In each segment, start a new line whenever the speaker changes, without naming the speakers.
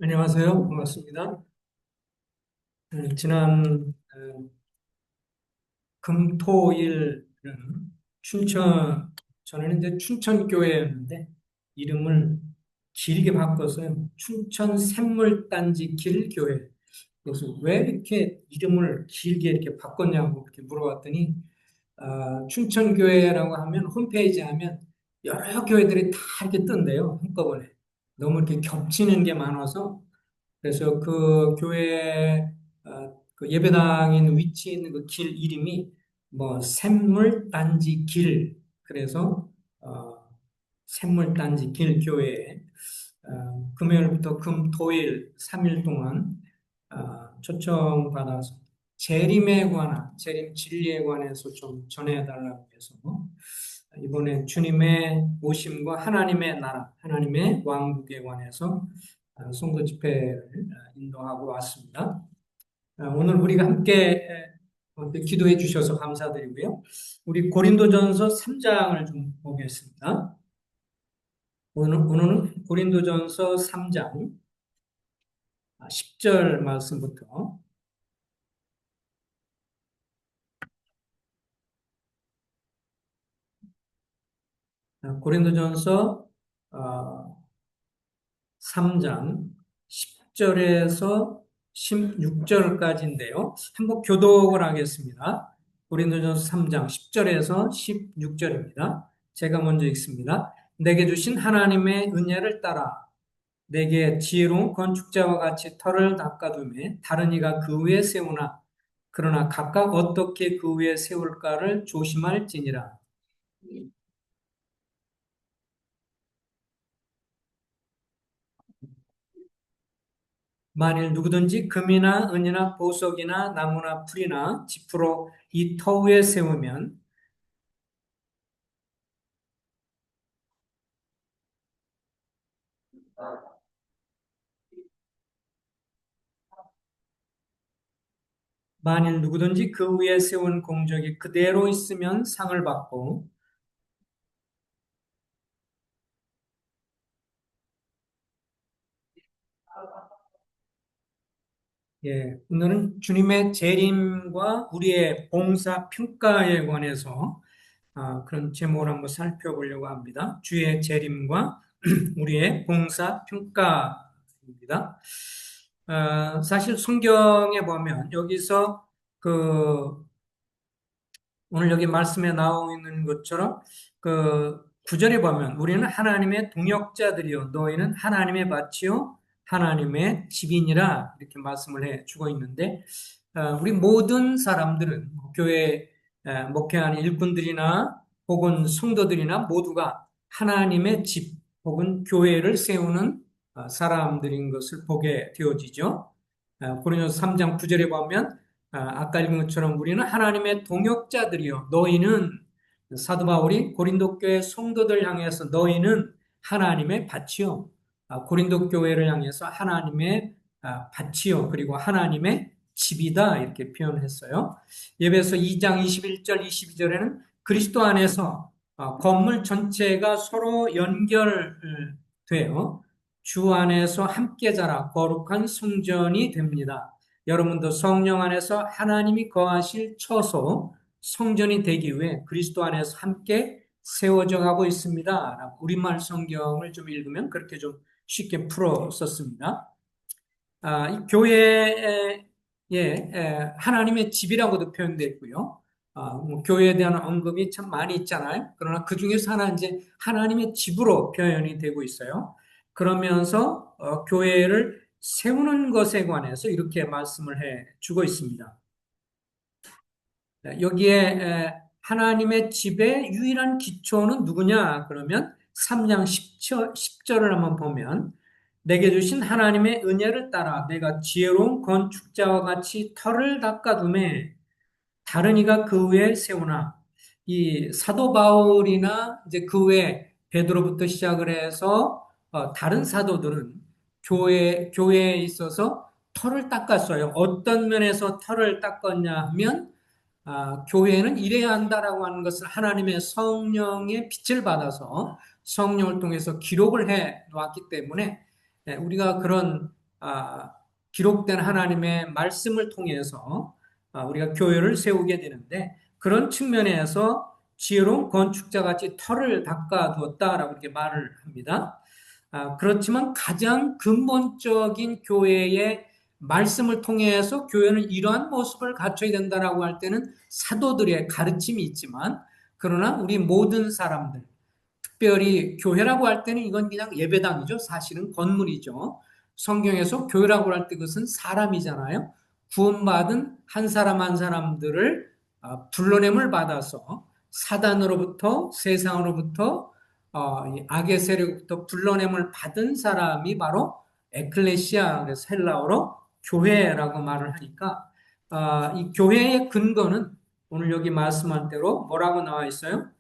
안녕하세요. 반갑습니다. 지난 금토일은 저는 이제 춘천교회였는데 이름을 길게 바꿨어요. 춘천 샘물단지 길교회. 그래서 왜 이렇게 이름을 길게 이렇게 바꿨냐고 이렇게 물어봤더니 춘천교회라고 하면 홈페이지 하면 여러 교회들이 다 이렇게 뜬대요. 한꺼번에. 너무 이렇게 겹치는 게 많아서 그래서 그 교회 그 예배당인 위치에 있는 그 길 이름이 뭐 샘물단지 길 그래서 어, 샘물단지 길 교회 금요일부터 금토일 3일 동안 초청받아서 재림에 관한 재림 진리에 관해서 좀 전해달라고 해서 이번에 주님의 오심과 하나님의 나라 하나님의 왕국에 관해서 송도 집회를 인도하고 왔습니다. 오늘 우리가 함께 기도해 주셔서 감사드리고요. 우리 고린도전서 3장을 좀 보겠습니다. 오늘은 고린도전서 3장 10절 말씀부터 고린도전서 3장 10절에서 16절까지인데요. 한번 교독을 하겠습니다. 고린도전서 3장 10절에서 16절입니다. 제가 먼저 읽습니다. 내게 주신 하나님의 은혜를 따라 내게 지혜로운 건축자와 같이 터를 닦아두매 다른 이가 그 위에 세우나 그러나 각각 어떻게 그 위에 세울까를 조심할지니라. 만일 누구든지 금이나 은이나 보석이나 나무나 풀이나 지프로 이 터 위에 세우면 만일 누구든지 그 위에 세운 공적이 그대로 있으면 상을 받고 예, 오늘은 주님의 재림과 우리의 봉사 평가에 관해서 그런 제목을 한번 살펴보려고 합니다. 주의 재림과 우리의 봉사 평가입니다. 사실 성경에 보면 여기서 그 오늘 여기 말씀에 나오고 있는 것처럼 그 구절에 보면 우리는 하나님의 동역자들이요 너희는 하나님의 밭이요 하나님의 집이니라 이렇게 말씀을 해 주고 있는데 우리 모든 사람들은 뭐 교회 목회하는 일꾼들이나 혹은 성도들이나 모두가 하나님의 집 혹은 교회를 세우는 사람들인 것을 보게 되어지죠. 고린도서 3장 9절에 보면 아까 읽은 것처럼 우리는 하나님의 동역자들이요. 너희는 사도 바울이 고린도 교회 성도들 향해서 너희는 하나님의 밭이요. 고린도 교회를 향해서 하나님의 밭이요. 그리고 하나님의 집이다. 이렇게 표현했어요. 예배서 2장 21절, 22절에는 그리스도 안에서 건물 전체가 서로 연결되어 주 안에서 함께 자라 거룩한 성전이 됩니다. 여러분도 성령 안에서 하나님이 거하실 처소, 성전이 되기 위해 그리스도 안에서 함께 세워져 가고 있습니다. 우리말 성경을 좀 읽으면 그렇게 좀 쉽게 풀어 썼습니다. 이 교회에 하나님의 집이라고도 표현되어 있고요. 뭐 교회에 대한 언급이 참 많이 있잖아요. 그러나 그 중에서 하나 이제 하나님의 집으로 표현이 되고 있어요. 그러면서 교회를 세우는 것에 관해서 이렇게 말씀을 해 주고 있습니다. 여기에 하나님의 집의 유일한 기초는 누구냐? 그러면 3장 10절을 한번 보면 내게 주신 하나님의 은혜를 따라 내가 지혜로운 건축자와 같이 터를 닦아두매 다른 이가 그 위에 세우나 이 사도 바울이나 이제 그 외에 베드로부터 시작을 해서 다른 사도들은 교회에 있어서 터를 닦았어요. 어떤 면에서 터를 닦았냐 하면 교회는 이래야 한다라고 하는 것을 하나님의 성령의 빛을 받아서 성령을 통해서 기록을 해 놓았기 때문에 우리가 그런 아, 기록된 하나님의 말씀을 통해서 우리가 교회를 세우게 되는데 그런 측면에서 지혜로운 건축자 같이 터를 닦아두었다라고 이렇게 말을 합니다. 그렇지만 가장 근본적인 교회의 말씀을 통해서 교회는 이러한 모습을 갖춰야 된다라고 할 때는 사도들의 가르침이 있지만 그러나 우리 모든 사람들 특별히 교회라고 할 때는 이건 그냥 예배당이죠. 사실은 건물이죠. 성경에서 교회라고 할 때 그것은 사람이잖아요. 구원받은 한 사람 한 사람들을 불러냄을 받아서 사단으로부터 세상으로부터 이 악의 세력부터 불러냄을 받은 사람이 바로 에클레시아, 그래서 헬라어로 교회라고 말을 하니까 이 교회의 근거는 오늘 여기 말씀한 대로 뭐라고 나와 있어요?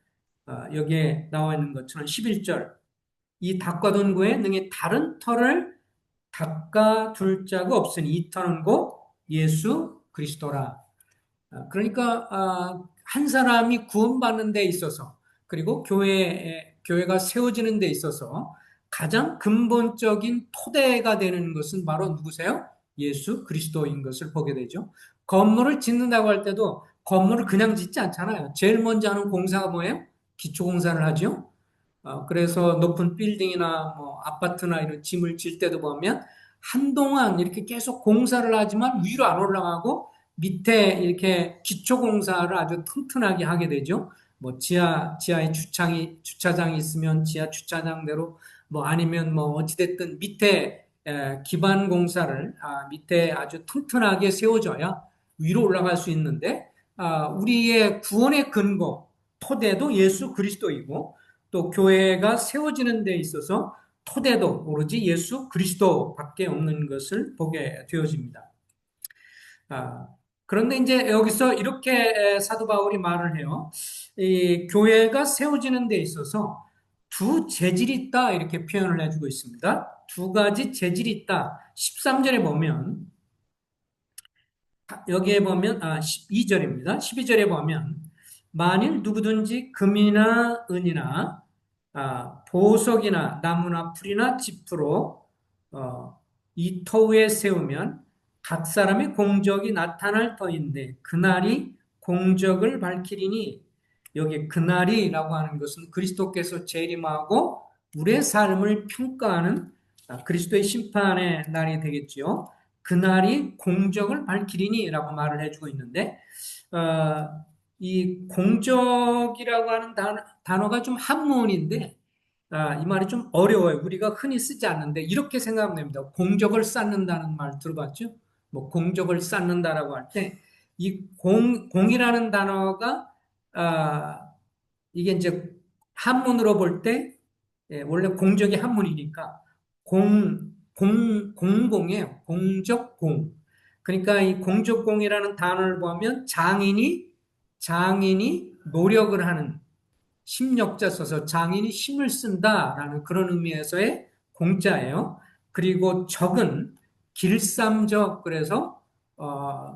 여기에 나와 있는 것처럼 11절 이 닦아둔 구에 능히 다른 터를 닦아둘 자가 없으니 이 터는 곧 예수 그리스도라. 그러니까 한 사람이 구원받는 데 있어서 그리고 교회가 세워지는 데 있어서 가장 근본적인 토대가 되는 것은 바로 누구세요? 예수 그리스도인 것을 보게 되죠. 건물을 짓는다고 할 때도 건물을 그냥 짓지 않잖아요. 제일 먼저 하는 공사가 뭐예요? 기초공사를 하죠. 그래서 높은 빌딩이나 뭐 아파트나 이런 짐을 질 때도 보면 한동안 이렇게 계속 공사를 하지만 위로 안 올라가고 밑에 이렇게 기초 공사를 아주 튼튼하게 하게 되죠. 뭐 지하에 주차장이 있으면 지하 주차장대로 뭐 아니면 뭐 어찌됐든 밑에 기반 공사를 밑에 아주 튼튼하게 세워져야 위로 올라갈 수 있는데 우리의 구원의 근거 토대도 예수 그리스도이고 또 교회가 세워지는 데 있어서 토대도 오로지 예수 그리스도밖에 없는 것을 보게 되어집니다. 아, 그런데 이제 여기서 이렇게 사도 바울이 말을 해요. 이 교회가 세워지는 데 있어서 두 재질이 있다 이렇게 표현을 해주고 있습니다. 두 가지 재질이 있다. 13절에 보면 여기에 보면 12절입니다. 12절에 보면 만일 누구든지 금이나 은이나 보석이나 나무나 풀이나 짚으로 이 터위에 세우면 각 사람의 공적이 나타날 터인데 그날이 공적을 밝히리니 여기 그날이라고 하는 것은 그리스도께서 재림하고 우리의 삶을 평가하는 그리스도의 심판의 날이 되겠지요. 그날이 공적을 밝히리니라고 말을 해주고 있는데 이 공적이라고 하는 단어가 좀 한문인데 이 말이 좀 어려워요. 우리가 흔히 쓰지 않는데 이렇게 생각하면 됩니다. 공적을 쌓는다는 말 들어봤죠? 뭐 공적을 쌓는다라고 할 때 이 공이라는 단어가 이게 이제 한문으로 볼 때 원래 공적이 한문이니까 공공이에요. 공적공. 그러니까 이 공적공이라는 단어를 보면 장인이 노력을 하는 심력자 써서 장인이 힘을 쓴다라는 그런 의미에서의 공자예요. 그리고 적은 길쌈적 그래서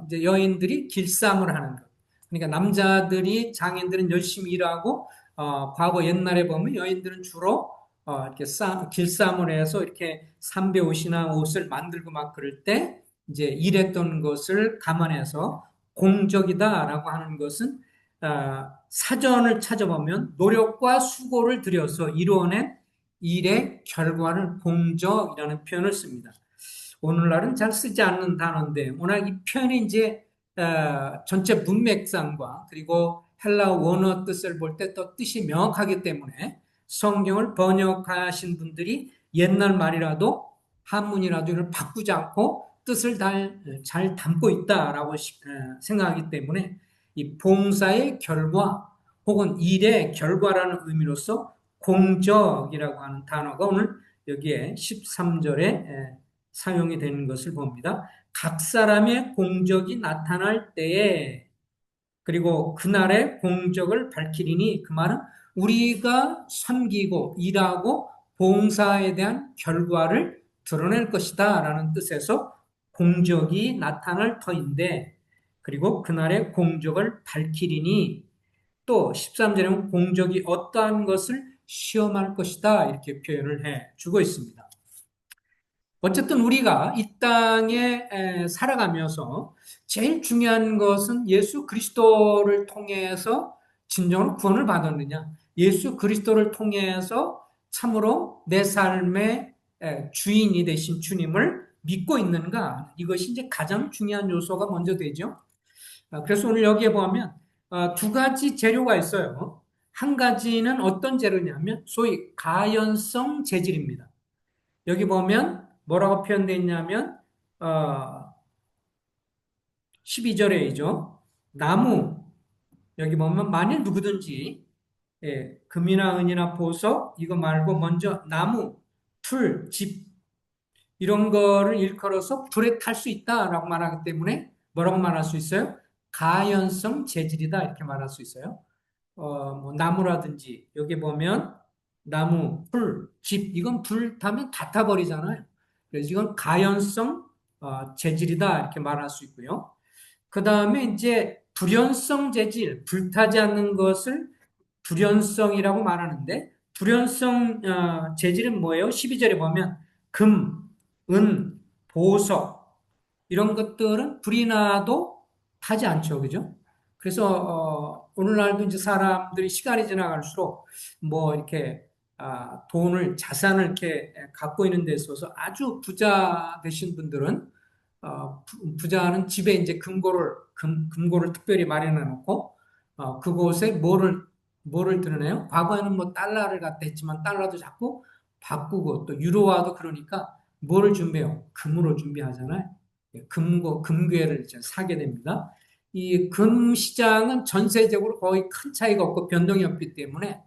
이제 여인들이 길쌈을 하는 것. 그러니까 남자들이 장인들은 열심히 일하고 과거 옛날에 보면 여인들은 주로 이렇게 길쌈을 해서 이렇게 삼배 옷이나 옷을 만들고 막 그럴 때 이제 일했던 것을 감안해서 공적이다라고 하는 것은 사전을 찾아보면 노력과 수고를 들여서 이루어낸 일의 결과를 공적이라는 표현을 씁니다. 오늘날은 잘 쓰지 않는 단어인데 워낙 이 표현이 이제 전체 문맥상과 그리고 헬라 원어 뜻을 볼 때 또 뜻이 명확하기 때문에 성경을 번역하신 분들이 옛날 말이라도 한문이라도 이걸 바꾸지 않고 뜻을 잘 담고 있다라고 생각하기 때문에 이 봉사의 결과 혹은 일의 결과라는 의미로서 공적이라고 하는 단어가 오늘 여기에 13절에 사용이 되는 것을 봅니다. 각 사람의 공적이 나타날 때에 그리고 그날의 공적을 밝히리니 그 말은 우리가 섬기고 일하고 봉사에 대한 결과를 드러낼 것이다 라는 뜻에서 공적이 나타날 터인데 그리고 그날의 공적을 밝히리니 또 13절에는 공적이 어떠한 것을 시험할 것이다 이렇게 표현을 해 주고 있습니다. 어쨌든 우리가 이 땅에 살아가면서 제일 중요한 것은 예수 그리스도를 통해서 진정으로 구원을 받았느냐, 예수 그리스도를 통해서 참으로 내 삶의 주인이 되신 주님을 믿고 있는가, 이것이 이제 가장 중요한 요소가 먼저 되죠. 그래서 오늘 여기에 보면 두 가지 재료가 있어요. 한 가지는 어떤 재료냐면 소위 가연성 재질입니다. 여기 보면 뭐라고 표현되어 있냐면 12절에이죠. 나무, 여기 보면 만일 누구든지 금이나 은이나 보석 이거 말고 먼저 나무, 풀, 집 이런 거를 일컬어서 불에 탈 수 있다라고 말하기 때문에 뭐라고 말할 수 있어요? 가연성 재질이다 이렇게 말할 수 있어요. 뭐 나무라든지 여기 보면 나무, 풀, 집 이건 불 타면 다 타버리잖아요. 그래서 이건 가연성 재질이다 이렇게 말할 수 있고요. 그 다음에 이제 불연성 재질, 불타지 않는 것을 불연성이라고 말하는데 불연성 재질은 뭐예요? 12절에 보면 금, 은, 보석 이런 것들은 불이 나도 타지 않죠. 그죠? 그래서 오늘날도 이제 사람들이 시간이 지나갈수록 뭐 이렇게 돈을 자산을 이렇게 갖고 있는 데 있어서 아주 부자 되신 분들은 부자는 집에 이제 금고를 특별히 마련해 놓고 그곳에 뭐를 드러내요? 과거에는 뭐 달러를 갖다 했지만 달러도 자꾸 바꾸고 또 유로화도 그러니까 뭐를 준비해요? 금으로 준비하잖아요. 금괴를 이제 사게 됩니다. 이 금 시장은 전세적으로 거의 큰 차이가 없고 변동이 없기 때문에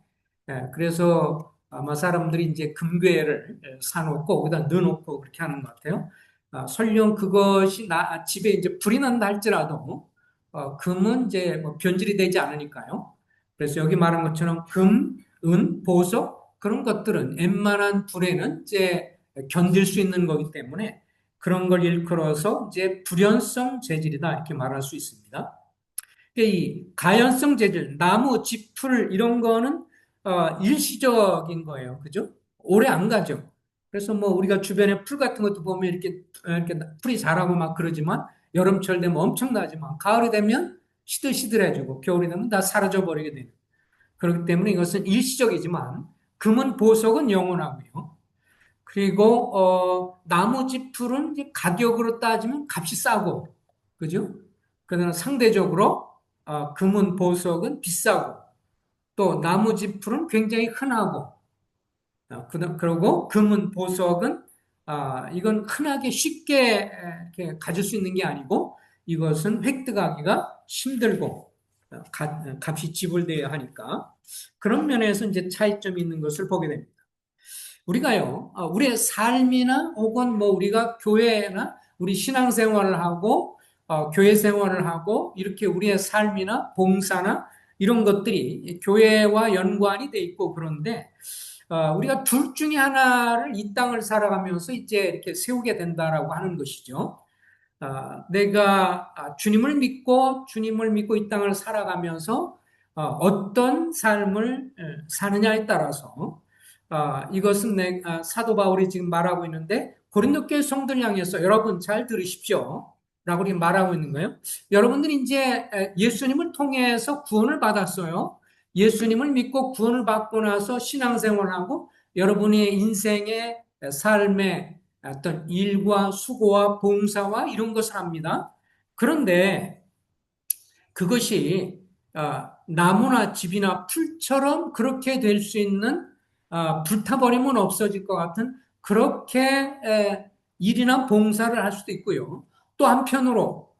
그래서 아마 사람들이 이제 금괴를 사놓고 거기다 넣어놓고 그렇게 하는 것 같아요. 설령 그것이 집에 이제 불이 난다 할지라도 금은 이제 뭐 변질이 되지 않으니까요. 그래서 여기 말한 것처럼 금, 은, 보석 그런 것들은 웬만한 불에는 이제 견딜 수 있는 거기 때문에 그런 걸 일컬어서 이제 불연성 재질이다 이렇게 말할 수 있습니다. 이 가연성 재질, 나무, 집, 풀 이런 거는 일시적인 거예요. 그죠? 오래 안 가죠. 그래서 뭐 우리가 주변에 풀 같은 것도 보면 이렇게 풀이 자라고 막 그러지만 여름철 되면 엄청나지만 가을이 되면 시들시들해지고 겨울이 되면 다 사라져 버리게 되는. 그렇기 때문에 이것은 일시적이지만 금은 보석은 영원하고요. 그리고 나머지 풀은 이제 가격으로 따지면 값이 싸고, 그죠? 그러나 상대적으로 금은 보석은 비싸고, 또 나머지 풀은 굉장히 흔하고, 그리고 금은 보석은 이건 흔하게 쉽게 이렇게 가질 수 있는 게 아니고 이것은 획득하기가 힘들고 값이 지불돼야 하니까 그런 면에서 이제 차이점이 있는 것을 보게 됩니다. 우리가요, 우리의 삶이나 혹은 뭐 우리가 교회나 우리 신앙생활을 하고, 교회 생활을 하고, 이렇게 우리의 삶이나 봉사나 이런 것들이 교회와 연관이 돼 있고 그런데, 우리가 둘 중에 하나를 이 땅을 살아가면서 이제 이렇게 세우게 된다라고 하는 것이죠. 내가 주님을 믿고 이 땅을 살아가면서 어떤 삶을 사느냐에 따라서 이것은 사도 바울이 지금 말하고 있는데 고린도 교회 성도를 향해서 여러분 잘 들으십시오. 라고 이렇게 말하고 있는 거예요. 여러분들이 이제 예수님을 통해서 구원을 받았어요. 예수님을 믿고 구원을 받고 나서 신앙생활하고 여러분의 인생의 삶의 어떤 일과 수고와 봉사와 이런 것을 합니다. 그런데 그것이 나무나 집이나 풀처럼 그렇게 될 수 있는 불타버리면 없어질 것 같은 그렇게 일이나 봉사를 할 수도 있고요. 또 한편으로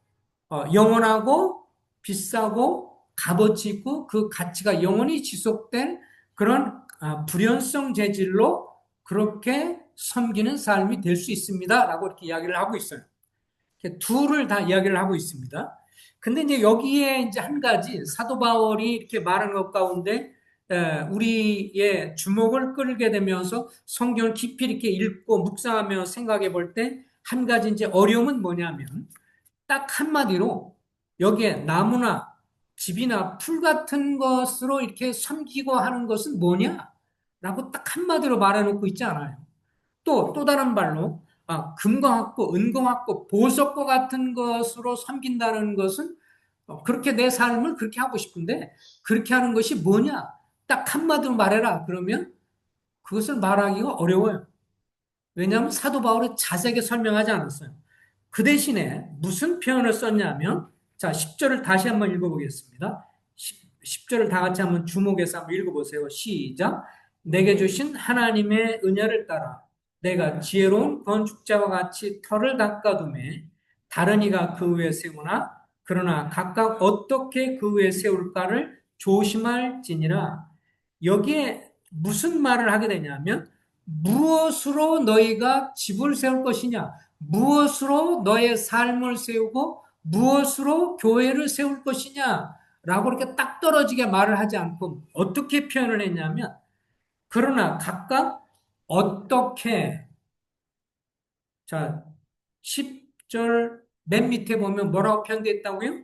영원하고 비싸고 값어치 있고 그 가치가 영원히 지속된 그런 불연성 재질로 그렇게 섬기는 삶이 될 수 있습니다라고 이렇게 이야기를 하고 있어요. 둘을 다 이야기를 하고 있습니다. 근데 이제 여기에 이제 한 가지 사도 바울이 이렇게 말한 것 가운데 우리의 주목을 끌게 되면서 성경을 깊이 이렇게 읽고 묵상하며 생각해 볼 때 한 가지 이제 어려움은 뭐냐면 딱 한마디로 여기에 나무나 집이나 풀 같은 것으로 이렇게 섬기고 하는 것은 뭐냐? 라고 딱 한마디로 말해놓고 있지 않아요. 또 다른 말로 금과 같고 은과 같고 보석과 같은 것으로 섬긴다는 것은 그렇게 내 삶을 그렇게 하고 싶은데 그렇게 하는 것이 뭐냐? 딱 한마디로 말해라. 그러면 그것을 말하기가 어려워요. 왜냐하면 사도 바울이 자세하게 설명하지 않았어요. 그 대신에 무슨 표현을 썼냐면, 자, 10절을 다시 한번 읽어보겠습니다. 10절을 다 같이 한번 주목해서 한번 읽어보세요. 시작. 내게 주신 하나님의 은혜를 따라 내가 지혜로운 건축자와 같이 터를 닦아두매 다른 이가 그 위에 세우나 그러나 각각 어떻게 그 위에 세울까를 조심할지니라. 여기에 무슨 말을 하게 되냐면 무엇으로 너희가 집을 세울 것이냐? 무엇으로 너의 삶을 세우고 무엇으로 교회를 세울 것이냐? 라고 이렇게 딱 떨어지게 말을 하지 않고 어떻게 표현을 했냐면 그러나 각각 어떻게 자 10절 맨 밑에 보면 뭐라고 표현되어 있다고요?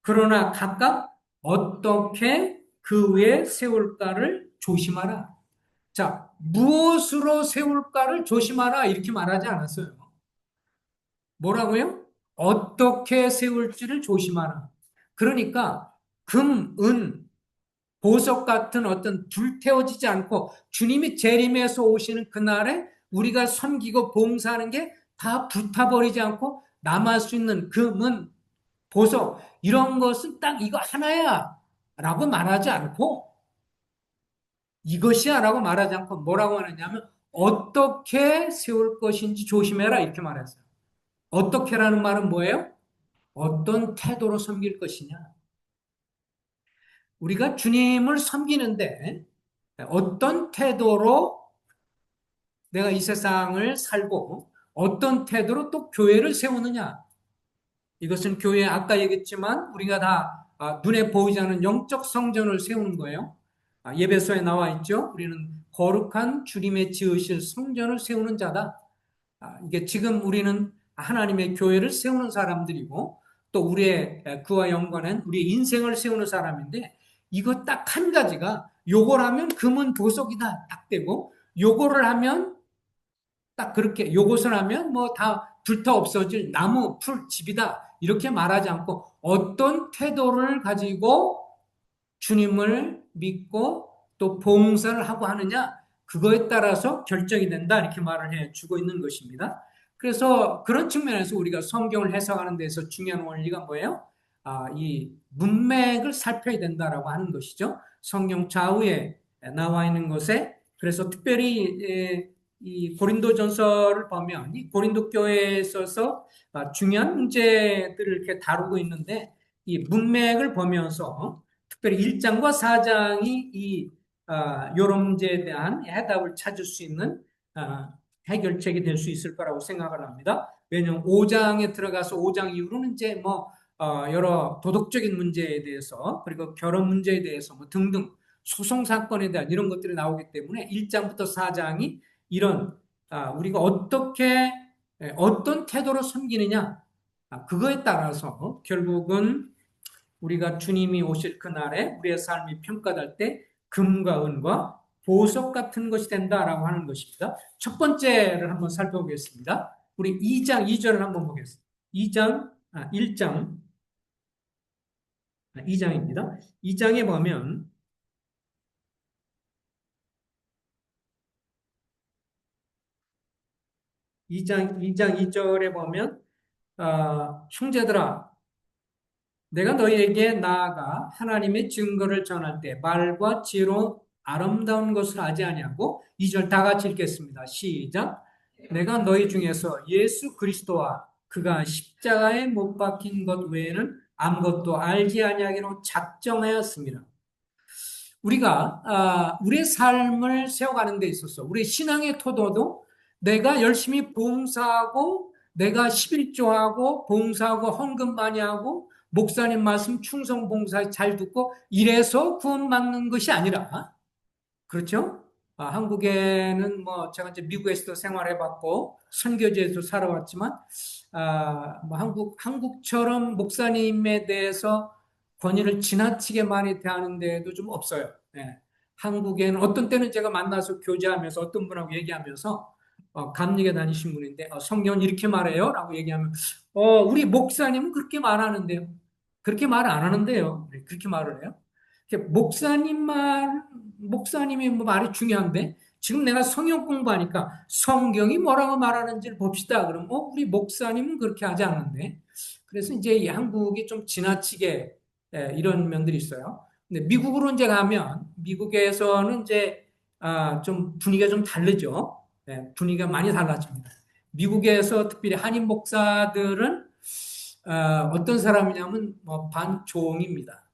그러나 각각 어떻게 그 위에 세울까를 조심하라. 자, 무엇으로 세울까를 조심하라 이렇게 말하지 않았어요. 뭐라고요? 어떻게 세울지를 조심하라. 그러니까 금, 은, 보석 같은 어떤 불태워지지 않고 주님이 재림해서 오시는 그날에 우리가 섬기고 봉사하는 게 다 불타버리지 않고 남을 수 있는 금, 은, 보석 이런 것은 딱 이거 하나야 라고 말하지 않고 이것이야 라고 말하지 않고 뭐라고 하느냐면 어떻게 세울 것인지 조심해라 이렇게 말했어요. 어떻게라는 말은 뭐예요? 어떤 태도로 섬길 것이냐. 우리가 주님을 섬기는데 어떤 태도로 내가 이 세상을 살고 어떤 태도로 또 교회를 세우느냐. 이것은 교회 아까 얘기했지만 우리가 다 눈에 보이지 않는 영적 성전을 세우는 거예요. 예배소에 나와 있죠. 우리는 거룩한 주님의 지으실 성전을 세우는 자다. 이게 지금 우리는 하나님의 교회를 세우는 사람들이고 또 우리의 그와 연관한 우리의 인생을 세우는 사람인데 이거 딱 한 가지가 요걸 하면 금은 보석이다 딱 되고 요거를 하면 딱 그렇게 요것을 하면 뭐 다 불타 없어질 나무 풀 집이다 이렇게 말하지 않고 어떤 태도를 가지고 주님을 믿고 또 봉사를 하고 하느냐 그거에 따라서 결정이 된다 이렇게 말을 해주고 있는 것입니다. 그래서 그런 측면에서 우리가 성경을 해석하는 데서 중요한 원리가 뭐예요? 이 문맥을 살펴야 된다라고 하는 것이죠. 성경 좌우에 나와 있는 것에 그래서 특별히 이 고린도전서를 보면 이 고린도 교회에 있어서 중요한 문제들을 이렇게 다루고 있는데 이 문맥을 보면서 특별히 1장과 4장이 이 요런 문제에 대한 해답을 찾을 수 있는 해결책이 될 수 있을 거라고 생각을 합니다. 왜냐하면 5장에 들어가서 5장 이후로는 이제 뭐 여러 도덕적인 문제에 대해서 그리고 결혼 문제에 대해서 뭐 등등 소송 사건에 대한 이런 것들이 나오기 때문에 1장부터 4장이 이런 우리가 어떻게 어떤 태도로 섬기느냐 그거에 따라서 결국은 우리가 주님이 오실 그날에 우리의 삶이 평가될 때 금과 은과 보석 같은 것이 된다라고 하는 것입니다. 첫 번째를 한번 살펴보겠습니다. 우리 2장 2절을 한번 보겠습니다. 2장 1장 2장입니다. 2장에 보면 2장 2절에 보면 형제들아 내가 너희에게 나아가 하나님의 증거를 전할 때 말과 지혜로 아름다운 것을 하지 아니하고 2절 다 같이 읽겠습니다. 시작. 내가 너희 중에서 예수 그리스도와 그가 십자가에 못 박힌 것 외에는 아무것도 알지 아니하기로 작정하였습니다. 우리가 우리의 삶을 세워가는 데 있어서 우리 신앙의 토도도 내가 열심히 봉사하고 내가 11조하고 봉사하고 헌금 많이 하고 목사님 말씀 충성 봉사 잘 듣고 이래서 구원받는 것이 아니라 그렇죠? 한국에는 뭐 제가 이제 미국에서도 생활해봤고 선교지에서 살아왔지만 뭐 한국처럼 목사님에 대해서 권위를 지나치게 많이 대하는 데도 좀 없어요. 예. 한국에는 어떤 때는 제가 만나서 교제하면서 어떤 분하고 얘기하면서 감리교 다니신 분인데 성경은 이렇게 말해요 라고 얘기하면 우리 목사님은 그렇게 말하는데요. 그렇게 말 안 하는데요. 네, 그렇게 말을 해요. 목사님이 뭐 말이 중요한데 지금 내가 성경 공부하니까 성경이 뭐라고 말하는지를 봅시다. 그럼 우리 목사님은 그렇게 하지 않는데 그래서 이제 이 한국이 좀 지나치게 이런 면들이 있어요. 근데 미국으로 이제 가면 미국에서는 이제 좀 분위기가 좀 다르죠. 분위기가 많이 달라집니다. 미국에서 특별히 한인 목사들은 어떤 사람이냐면 뭐 반종입니다.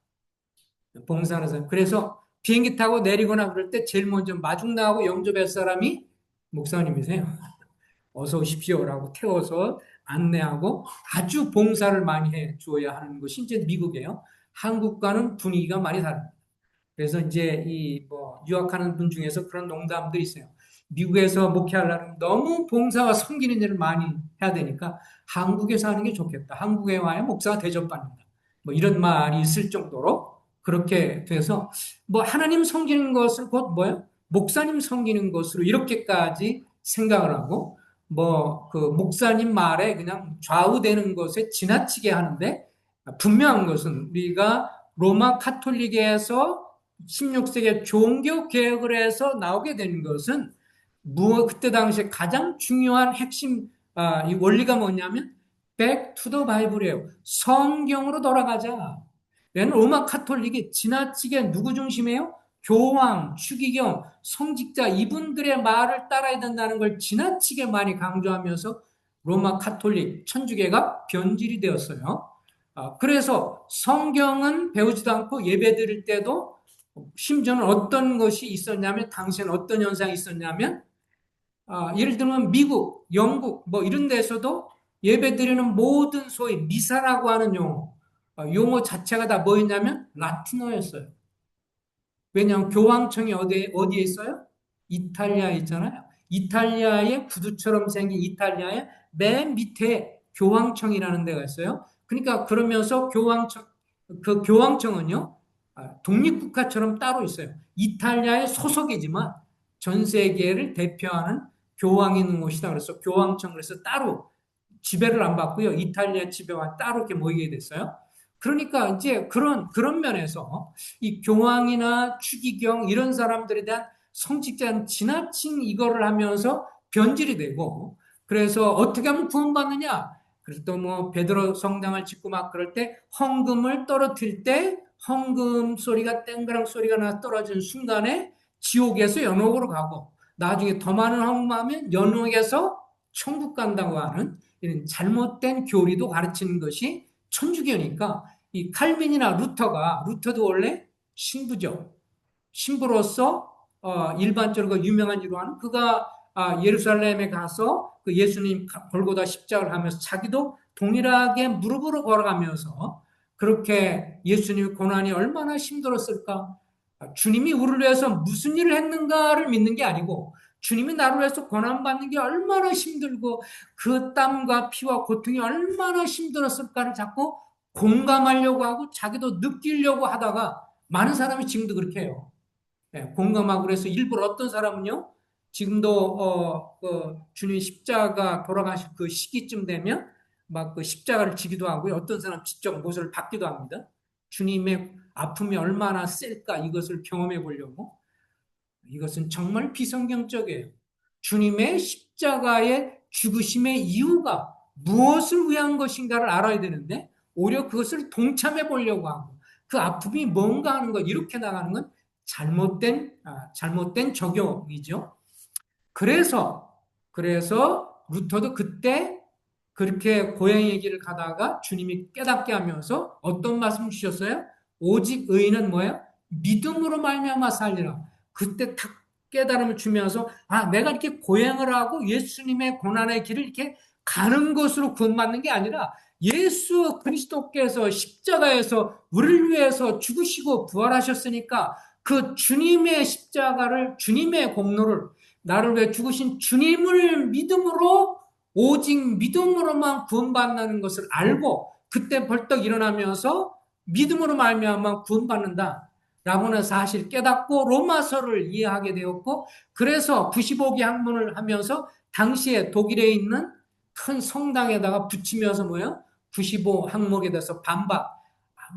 봉사하는 사람. 그래서 비행기 타고 내리거나 그럴 때 제일 먼저 마중 나가고 영접할 사람이 목사님이세요. 어서 오십시오라고 태워서 안내하고 아주 봉사를 많이 해 주어야 하는 것이 이제 미국이에요. 한국과는 분위기가 많이 다릅니다. 그래서 이제 이 뭐 유학하는 분 중에서 그런 농담들이 있어요. 미국에서 목회하려면 너무 봉사와 섬기는 일을 많이 해야 되니까 한국에서 하는 게 좋겠다. 한국에 와야 목사가 대접받는다. 뭐 이런 말이 있을 정도로 그렇게 돼서 뭐 하나님 섬기는 것을 곧 뭐요? 목사님 섬기는 것으로 이렇게까지 생각을 하고 뭐 그 목사님 말에 그냥 좌우되는 것에 지나치게 하는데 분명한 것은 우리가 로마 카톨릭에서 16세기에 종교 개혁을 해서 나오게 된 것은 그때 당시에 가장 중요한 핵심 이 원리가 뭐냐면 Back to the Bible이에요. 성경으로 돌아가자. 왜냐하면 로마 카톨릭이 지나치게 누구 중심이에요? 교황, 추기경, 성직자 이분들의 말을 따라야 된다는 걸 지나치게 많이 강조하면서 로마 카톨릭 천주교가 변질이 되었어요. 그래서 성경은 배우지도 않고 예배 드릴 때도 심지어는 어떤 것이 있었냐면 당시에는 어떤 현상이 있었냐면 예를 들면 미국, 영국 뭐 이런 데서도 예배 드리는 모든 소위 미사라고 하는 용어 자체가 다 뭐였냐면 라틴어였어요. 왜냐하면 교황청이 어디에 있어요? 이탈리아에 있잖아요. 이탈리아의 구두처럼 생긴 이탈리아의 맨 밑에 교황청이라는 데가 있어요. 그러니까 그러면서 그 교황청은요, 독립국가처럼 따로 있어요. 이탈리아의 소속이지만 전 세계를 대표하는 교황이 있는 곳이다. 그래서 교황청 그래서 따로 지배를 안 받고요. 이탈리아 지배와 따로 이렇게 모이게 됐어요. 그러니까 이제 그런 면에서 이 교황이나 추기경 이런 사람들에 대한 성직자는 지나친 이거를 하면서 변질이 되고 그래서 어떻게 하면 구원받느냐? 그래서 또 뭐 베드로 성당을 짓고 막 그럴 때 헌금을 떨어뜨릴 때 헌금 소리가 땡그랑 소리가 나 떨어지는 순간에 지옥에서 연옥으로 가고 나중에 더 많은 헌금하면 연옥에서 천국 간다고 하는 이런 잘못된 교리도 가르치는 것이 천주교니까 이 칼빈이나 루터도 원래 신부죠. 신부로서 일반적으로 유명한 이유로는 그가 예루살렘에 가서 그 예수님 골고다 십자가를 하면서 자기도 동일하게 무릎으로 걸어가면서 그렇게 예수님의 고난이 얼마나 힘들었을까? 주님이 우리를 위해서 무슨 일을 했는가를 믿는 게 아니고 주님이 나를 위해서 고난받는 게 얼마나 힘들고 그 땀과 피와 고통이 얼마나 힘들었을까를 자꾸 공감하려고 하고 자기도 느끼려고 하다가 많은 사람이 지금도 그렇게 해요. 공감하고 그래서 일부러 어떤 사람은요, 지금도 그 주님 십자가 돌아가실 그 시기쯤 되면 막 그 십자가를 지기도 하고요. 어떤 사람 직접 못을 받기도 합니다. 주님의 아픔이 얼마나 셀까 이것을 경험해 보려고. 이것은 정말 비성경적이에요. 주님의 십자가의 죽으심의 이유가 무엇을 위한 것인가를 알아야 되는데 오히려 그것을 동참해 보려고 하고 그 아픔이 뭔가 하는 것 이렇게 나가는 건 잘못된 적용이죠. 그래서 루터도 그때 그렇게 고향의 길을 가다가 주님이 깨닫게 하면서 어떤 말씀 주셨어요? 오직 의인은 뭐예요? 믿음으로 말미암아 살리라. 그때 탁 깨달음을 주면서 내가 이렇게 고행을 하고 예수님의 고난의 길을 이렇게 가는 것으로 구원받는 게 아니라 예수 그리스도께서 십자가에서 우리를 위해서 죽으시고 부활하셨으니까 그 주님의 십자가를 주님의 공로를 나를 위해 죽으신 주님을 믿음으로 오직 믿음으로만 구원받는 것을 알고 그때 벌떡 일어나면서 믿음으로 말미암아 구원받는다. 라고는 사실 깨닫고 로마서를 이해하게 되었고, 그래서 95기 학문을 하면서 당시에 독일에 있는 큰 성당에다가 붙이면서 뭐요? 95 항목에 대해서 반박.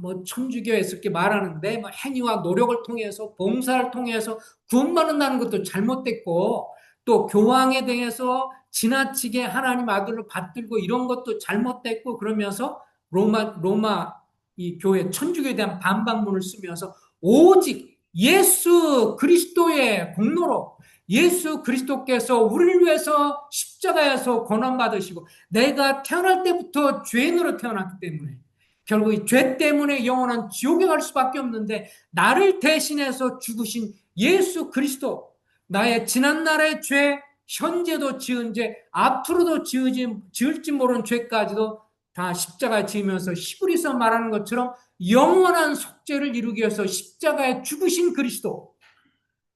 뭐 천주교에서 이렇게 말하는데 뭐 행위와 노력을 통해서 봉사를 통해서 구원받는다는 것도 잘못됐고, 또 교황에 대해서 지나치게 하나님 아들로 받들고 이런 것도 잘못됐고, 그러면서 로마 이 교회 천주교에 대한 반박문을 쓰면서 오직 예수 그리스도의 공로로, 예수 그리스도께서 우리를 위해서 십자가에서 고난받으시고, 내가 태어날 때부터 죄인으로 태어났기 때문에 결국 이 죄 때문에 영원한 지옥에 갈 수밖에 없는데, 나를 대신해서 죽으신 예수 그리스도, 나의 지난날의 죄, 현재도 지은 죄, 앞으로도 지을지 모르는 죄까지도 다 십자가에 지으면서 히브리서 말하는 것처럼 영원한 속죄를 이루기 위해서 십자가에 죽으신 그리스도,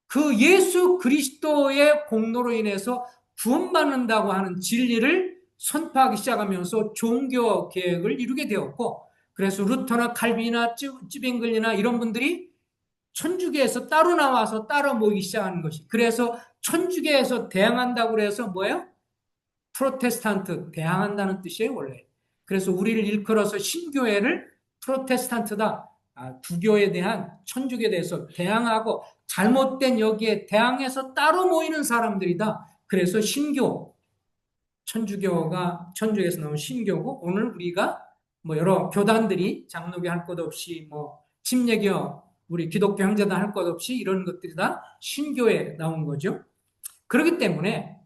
그 예수 그리스도의 공로로 인해서 구원받는다고 하는 진리를 선포하기 시작하면서 종교 개혁을 이루게 되었고, 그래서 루터나 칼빈이나 찌빙글리나 이런 분들이 천주교에서 따로 나와서 따로 모이기 시작하는 것이, 그래서 천주교에서 대항한다고 해서 뭐예요? 프로테스탄트, 대항한다는 뜻이에요, 원래. 그래서 우리를 일컬어서 신교회를 프로테스탄트다. 두 교에 대한, 천주교에 대해서 대항하고 잘못된 여기에 대항해서 따로 모이는 사람들이다. 그래서 신교, 천주교가 천주교에서 나온 신교고, 오늘 우리가 뭐 여러 교단들이 장로교 할 것 없이 뭐 침례교, 우리 기독교 형제단 할 것 없이 이런 것들이 다 신교에 나온 거죠. 그렇기 때문에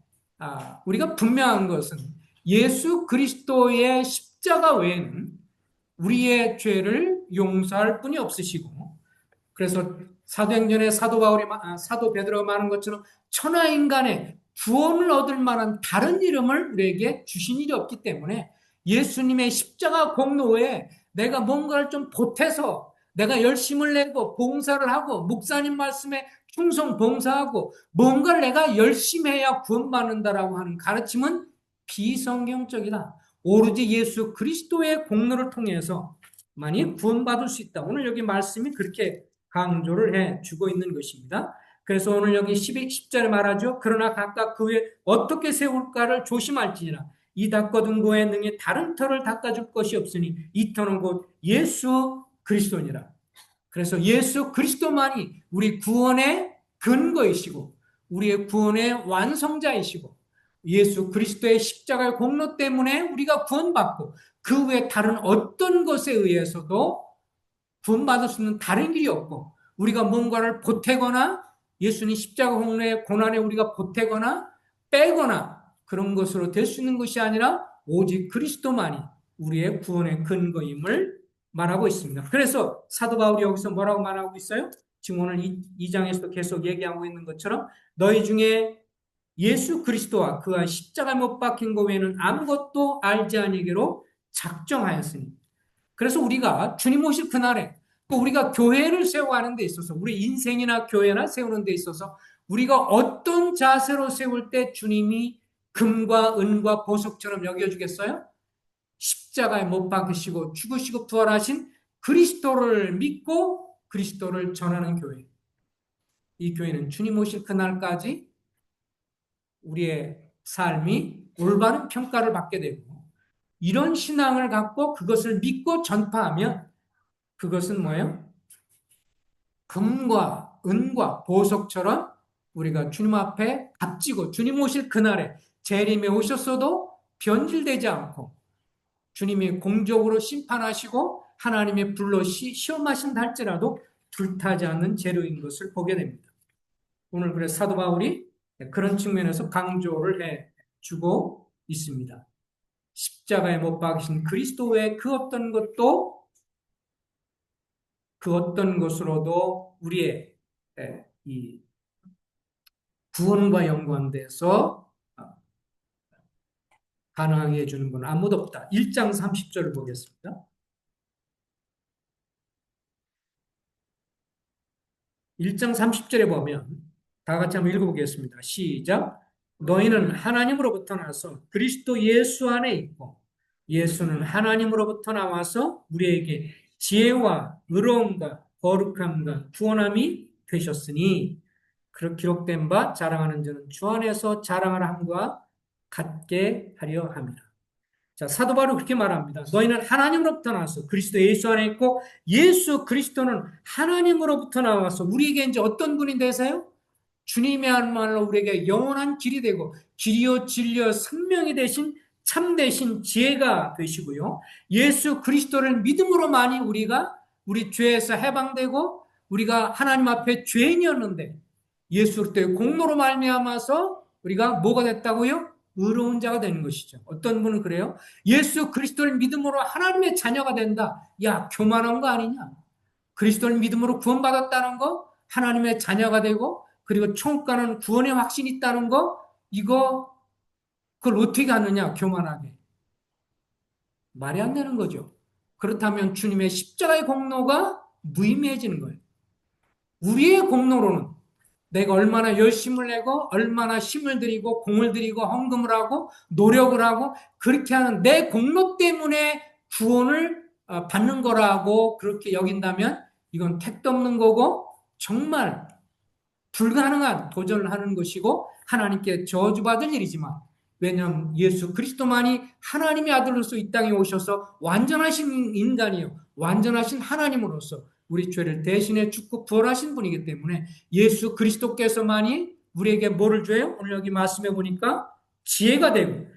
우리가 분명한 것은 예수 그리스도의 십자가 외에는 우리의 죄를 용서할 분이 없으시고, 그래서 사도행전에 사도 베드로가 말한 것처럼 천하 인간의 구원을 얻을 만한 다른 이름을 우리에게 주신 일이 없기 때문에, 예수님의 십자가 공로 외에 내가 뭔가를 좀 보태서 내가 열심을 내고 봉사를 하고 목사님 말씀에 충성 봉사하고 뭔가를 내가 열심히 해야 구원받는다라고 하는 가르침은 비성경적이다. 오로지 예수 그리스도의 공로를 통해서만이 구원받을 수 있다. 오늘 여기 말씀이 그렇게 강조를 해 주고 있는 것입니다. 그래서 오늘 여기 10절에 말하죠. 그러나 각각 그 위에 어떻게 세울까를 조심할지니라. 이 닦아둔 고에 능히 다른 터를 닦아줄 것이 없으니 이 터는 곧 예수 그리스도니라. 그래서 예수 그리스도만이 우리 구원의 근거이시고 우리의 구원의 완성자이시고, 예수 그리스도의 십자가의 공로 때문에 우리가 구원받고, 그 외에 다른 어떤 것에 의해서도 구원받을 수 있는 다른 길이 없고, 우리가 뭔가를 보태거나 예수님 십자가 공로의 고난에 우리가 보태거나 빼거나 그런 것으로 될 수 있는 것이 아니라 오직 그리스도만이 우리의 구원의 근거임을 말하고 있습니다. 그래서 사도 바울이 여기서 뭐라고 말하고 있어요? 지금 오늘 이 장에서도 계속 얘기하고 있는 것처럼 너희 중에 예수 그리스도와 그와 십자가 못 박힌 것 외에는 아무것도 알지 아니기로 작정하였으니. 그래서 우리가 주님 오실 그날에, 또 우리가 교회를 세워가는 데 있어서, 우리 인생이나 교회나 세우는 데 있어서 우리가 어떤 자세로 세울 때 주님이 금과 은과 보석처럼 여겨주겠어요? 십자가에 못 박으시고 죽으시고 부활하신 그리스도를 믿고 그리스도를 전하는 교회. 이 교회는 주님 오실 그날까지 우리의 삶이 올바른 평가를 받게 되고, 이런 신앙을 갖고 그것을 믿고 전파하면 그것은 뭐예요? 금과 은과 보석처럼 우리가 주님 앞에 값지고, 주님 오실 그날에 재림에 오셨어도 변질되지 않고 주님이 공적으로 심판하시고 하나님의 불로 시험하신다 할지라도 불타지 않는 재료인 것을 보게 됩니다. 오늘 그래서 사도 바울이 그런 측면에서 강조를 해주고 있습니다. 십자가에 못 박으신 그리스도 외에 그 어떤 것으로도 우리의 이 구원과 연관돼서 가능하게 해주는 건 아무도 없다. 1장 30절을 보겠습니다. 1장 30절에 보면 다 같이 한번 읽어보겠습니다. 시작. 너희는 하나님으로부터 나서 그리스도 예수 안에 있고 예수는 하나님으로부터 나와서 우리에게 지혜와 의로움과 거룩함과 구원함이 되셨으니 그렇게 기록된 바 자랑하는 자는 주 안에서 자랑을 함과 같게 하려 함이라. 자, 사도 바울은 그렇게 말합니다. 너희는 하나님으로부터 나와서 그리스도 예수 안에 있고 예수 그리스도는 하나님으로부터 나와서 우리에게 이제 어떤 분이 되세요? 주님이야말로 우리에게 영원한 길이 되고 길이요 진리요 생명이 되신 참되신 지혜가 되시고요. 예수 그리스도를 믿음으로만이 우리가 우리 죄에서 해방되고 우리가 하나님 앞에 죄인이었는데 예수 그리스도의 공로로 말미암아서 우리가 뭐가 됐다고요? 의로운 자가 되는 것이죠. 어떤 분은 그래요? 예수 그리스도를 믿음으로 하나님의 자녀가 된다. 야, 교만한 거 아니냐? 그리스도를 믿음으로 구원받았다는 거, 하나님의 자녀가 되고, 그리고 천국 가는 구원의 확신이 있다는 거, 그걸 어떻게 하느냐, 교만하게. 말이 안 되는 거죠. 그렇다면 주님의 십자가의 공로가 무의미해지는 거예요. 우리의 공로로는 내가 얼마나 열심을 내고 얼마나 힘을 들이고 공을 들이고 헌금을 하고 노력을 하고 그렇게 하는 내 공로 때문에 구원을 받는 거라고 그렇게 여긴다면 이건 택도 없는 거고 정말 불가능한 도전을 하는 것이고 하나님께 저주받을 일이지만 왜냐하면 예수 그리스도만이 하나님의 아들로서 이 땅에 오셔서 완전하신 인간이요 완전하신 하나님으로서 우리 죄를 대신해 죽고 부활하신 분이기 때문에 예수 그리스도께서만이 우리에게 뭐를 줘요? 오늘 여기 말씀해 보니까 지혜가 되고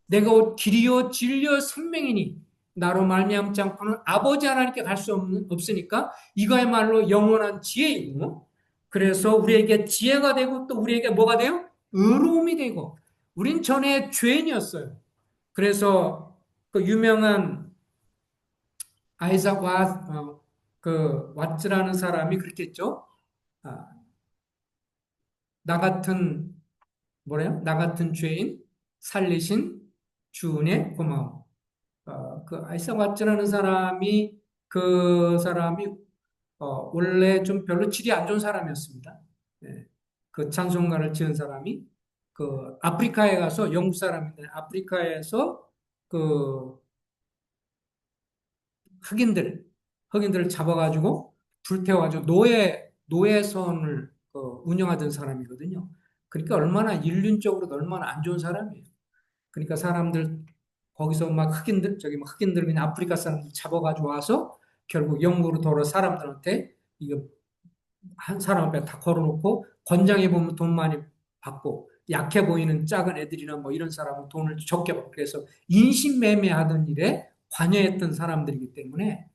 내가 곧 길이요 진리요 생명이니 나로 말미암지 않고는 아버지 하나님께 갈 수 없으니까 이거야말로 영원한 지혜이고 그래서 우리에게 지혜가 되고 또 우리에게 뭐가 돼요? 의로움이 되고 우린 전에 죄인이었어요. 그래서 그 유명한 아이작 왓츠라는 사람이 그렇게 했죠. 아, 나 같은 뭐래요? 나 같은 죄인 살리신 주 은혜 고마워. 그 아이작 왓츠라는 사람이 원래 좀 별로 질이 안 좋은 사람이었습니다. 예. 그 찬송가를 지은 사람이 그 아프리카에 가서 영국 사람인데 아프리카에서 그 흑인들을 잡아가지고 불태워가지고 노예선을 운영하던 사람이거든요. 그러니까 얼마나 인륜적으로도 얼마나 안 좋은 사람이에요. 그러니까 사람들 거기서 막 흑인들 그냥 아프리카 사람들 잡아가지고 와서 결국 영국으로 돌아 사람들한테 이거 한 사람 앞에 다 걸어놓고 권장해 보면 돈 많이 받고 약해 보이는 작은 애들이나 뭐 이런 사람은 돈을 적게 받고 그래서 인신매매하던 일에 관여했던 사람들이기 때문에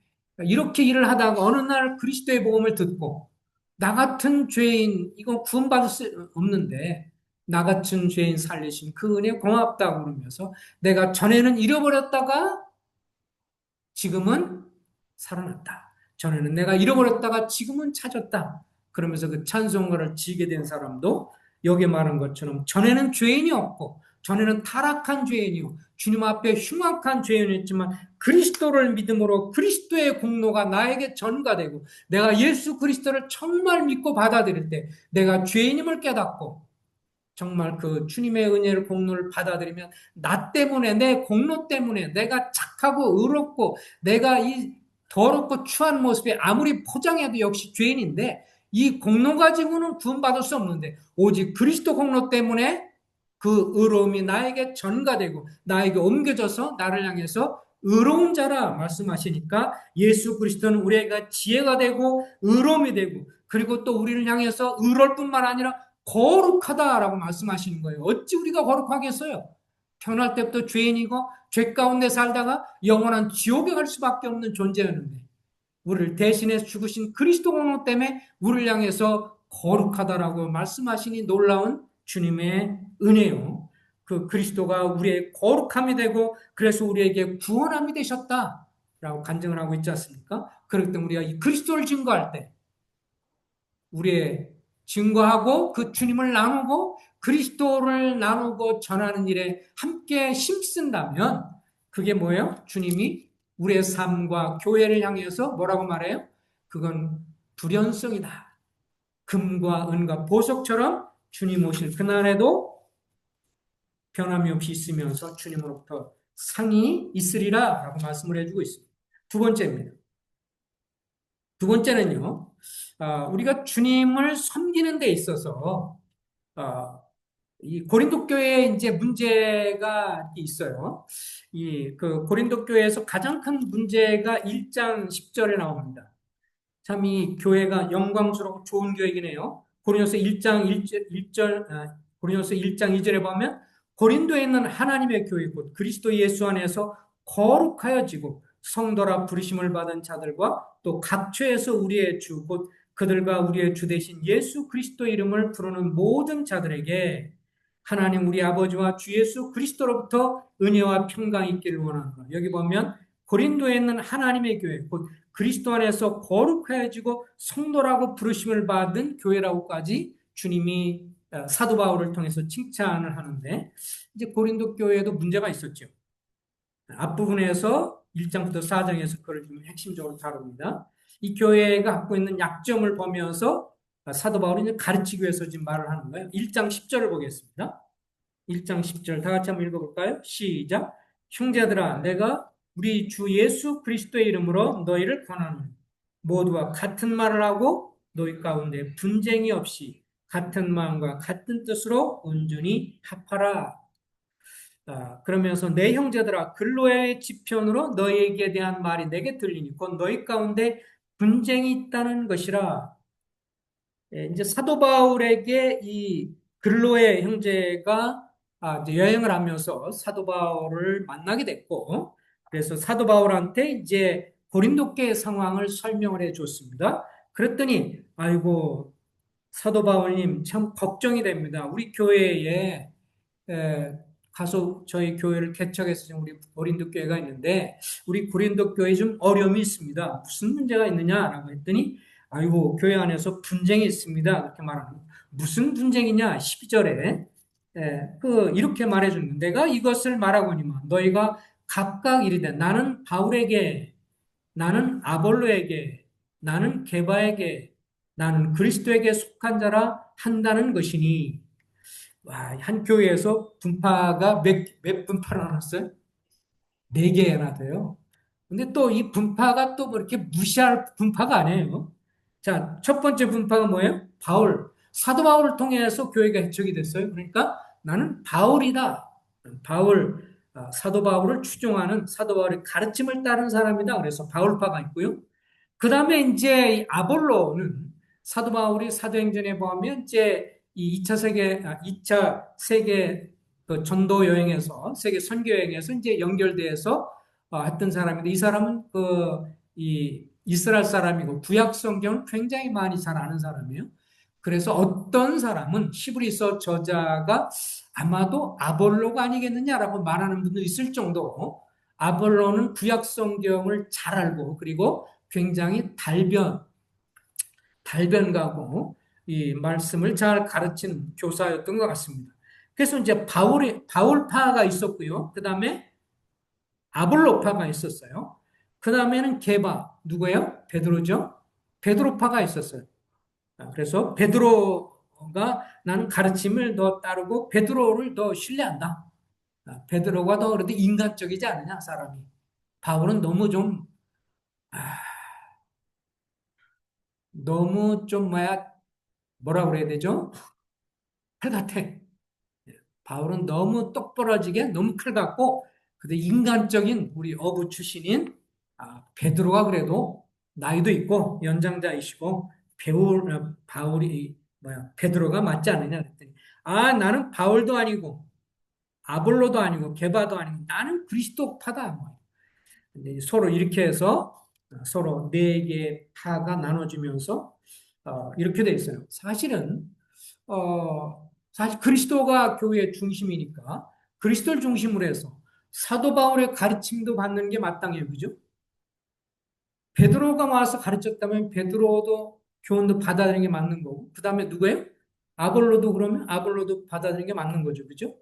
이렇게 일을 하다가 어느 날 그리스도의 복음을 듣고 나 같은 죄인 이건 구원받을 수 없는데 나 같은 죄인 살리신 그 은혜 고맙다고 그러면서 내가 전에는 잃어버렸다가 지금은 살아났다. 전에는 내가 잃어버렸다가 지금은 찾았다. 그러면서 그 찬송가를 지게 된 사람도 여기 말한 것처럼 전에는 죄인이었고 전에는 타락한 죄인이요 주님 앞에 흉악한 죄인이었지만 그리스도를 믿음으로 그리스도의 공로가 나에게 전가되고 내가 예수 그리스도를 정말 믿고 받아들일 때 내가 죄인임을 깨닫고 정말 그 주님의 은혜를 공로를 받아들이면 나 때문에 내 공로 때문에 내가 착하고 의롭고 내가 이 더럽고 추한 모습에 아무리 포장해도 역시 죄인인데 이 공로 가지고는 구원받을 수 없는데 오직 그리스도 공로 때문에 그 의로움이 나에게 전가되고 나에게 옮겨져서 나를 향해서 의로운 자라 말씀하시니까 예수 그리스도는 우리가 지혜가 되고 의로움이 되고 그리고 또 우리를 향해서 의로울 뿐만 아니라 거룩하다라고 말씀하시는 거예요. 어찌 우리가 거룩하겠어요? 태어날 때부터 죄인이고 죄 가운데 살다가 영원한 지옥에 갈 수밖에 없는 존재였는데 우리를 대신해 죽으신 그리스도 공로 때문에 우리를 향해서 거룩하다라고 말씀하시니 놀라운 주님의 은혜요. 그 그리스도가 우리의 거룩함이 되고 그래서 우리에게 구원함이 되셨다라고 간증을 하고 있지 않습니까? 그렇기 때문에 우리가 이 그리스도를 증거할 때 우리의 증거하고 그 주님을 나누고 그리스도를 나누고 전하는 일에 함께 힘쓴다면 그게 뭐예요? 주님이 우리의 삶과 교회를 향해서 뭐라고 말해요? 그건 불연성이다. 금과 은과 보석처럼 주님 오실 그날에도 변함이 없이 있으면서 주님으로부터 상이 있으리라 라고 말씀을 해주고 있습니다. 두 번째입니다. 두 번째는요, 우리가 주님을 섬기는 데 있어서, 아, 이 고린도 교회에 이제 문제가 있어요. 그 고린도 교회에서 가장 큰 문제가 1장 10절에 나옵니다. 참 이 교회가 영광스럽고 좋은 교회이긴 해요. 고린도서 1장 1절, 고린도서 1장 2절에 보면 고린도에 있는 하나님의 교회 곧 그리스도 예수 안에서 거룩하여지고 성도라 부르심을 받은 자들과 또 각처에서 우리의 주 곧 그들과 우리의 주 대신 예수 그리스도 이름을 부르는 모든 자들에게 하나님 우리 아버지와 주 예수 그리스도로부터 은혜와 평강이 있기를 원하노라. 여기 보면 고린도에 있는 하나님의 교회 곧 그리스도 안에서 거룩해지고 성도라고 부르심을 받은 교회라고까지 주님이 사도 바울을 통해서 칭찬을 하는데 이제 고린도 교회에도 문제가 있었죠. 앞부분에서 1장부터 4장에서 그걸 좀 핵심적으로 다룹니다. 이 교회가 갖고 있는 약점을 보면서 사도 바울이 가르치기 위해서 지금 말을 하는 거예요. 1장 10절을 보겠습니다. 1장 10절 다 같이 한번 읽어볼까요? 시작. 형제들아 내가 우리 주 예수 그리스도의 이름으로 너희를 권하노니 모두와 같은 말을 하고 너희 가운데 분쟁이 없이 같은 마음과 같은 뜻으로 온전히 합하라. 그러면서 내 형제들아 근로의 지편으로 너희에게 대한 말이 내게 들리니 곧 너희 가운데 분쟁이 있다는 것이라. 이제 사도 바울에게 이 근로의 형제가 이제 여행을 하면서 사도 바울을 만나게 됐고, 그래서 사도 바울한테 이제 고린도교의 상황을 설명을 해 줬습니다. 그랬더니, 아이고, 사도 바울님 참 걱정이 됩니다. 우리 교회에 에, 가서 저희 교회를 개척해서 지금 우리 고린도 교회가 있는데 우리 고린도 교회에 좀 어려움이 있습니다. 무슨 문제가 있느냐라고 했더니 아이고 교회 안에서 분쟁이 있습니다. 그렇게 말하는 무슨 분쟁이냐 12절에 이렇게 말해주는 내가 이것을 말하거니와 너희가 각각 이르되 나는 바울에게 나는 아볼로에게 나는 게바에게 나는 그리스도에게 속한 자라 한다는 것이니 와, 한 교회에서 분파가 몇 분파를 나눴어요? 네 개나 돼요. 근데 또 이 분파가 또 뭐 이렇게 무시할 분파가 아니에요. 자, 첫 번째 분파가 뭐예요? 바울. 사도 바울을 통해서 교회가 개척이 됐어요. 그러니까 나는 바울이다. 바울, 사도 바울을 추종하는 사도 바울의 가르침을 따른 사람이다. 그래서 바울파가 있고요. 그 다음에 이제 이 아볼로는 사도 바울이 사도행전에 보면 이제 이 2차 세계 그 전도 여행에서, 세계 선교 여행에서 이제 연결돼서 했던 사람인데 이 사람은 이 이스라엘 사람이고 구약 성경을 굉장히 많이 잘 아는 사람이에요. 그래서 어떤 사람은 히브리서 저자가 아마도 아볼로가 아니겠느냐라고 말하는 분도 있을 정도 아볼로는 구약 성경을 잘 알고 그리고 굉장히 달변가고 이 말씀을 잘 가르치는 교사였던 것 같습니다. 그래서 이제 바울파가 있었고요. 그 다음에 아볼로파가 있었어요. 그 다음에는 게바, 누구예요? 베드로죠? 베드로파가 있었어요. 그래서 베드로가 나는 가르침을 더 따르고 베드로를 더 신뢰한다. 베드로가 더 그래도 인간적이지 않느냐, 사람이. 바울은 너무 좀 뭐라 그래야 되죠? 칼 같아. 바울은 너무 똑부러지게 너무 칼 같고, 근데 인간적인 우리 어부 출신인 베드로가 그래도 나이도 있고 연장자이시고 바울이 베드로가 맞지 않느냐 그랬더니 나는 바울도 아니고 아볼로도 아니고 게바도 아니고 나는 그리스도파다. 근데 서로 이렇게 해서 서로 네 개의 파가 나눠지면서 이렇게 돼 있어요. 사실 그리스도가 교회의 중심이니까 그리스도를 중심으로 해서 사도 바울의 가르침도 받는 게 마땅해요. 그죠? 베드로가 와서 가르쳤다면 베드로도 교훈도 받아들이는 게 맞는 거고 그 다음에 누구예요? 아볼로도 그러면 아볼로도 받아들이는 게 맞는 거죠. 그죠?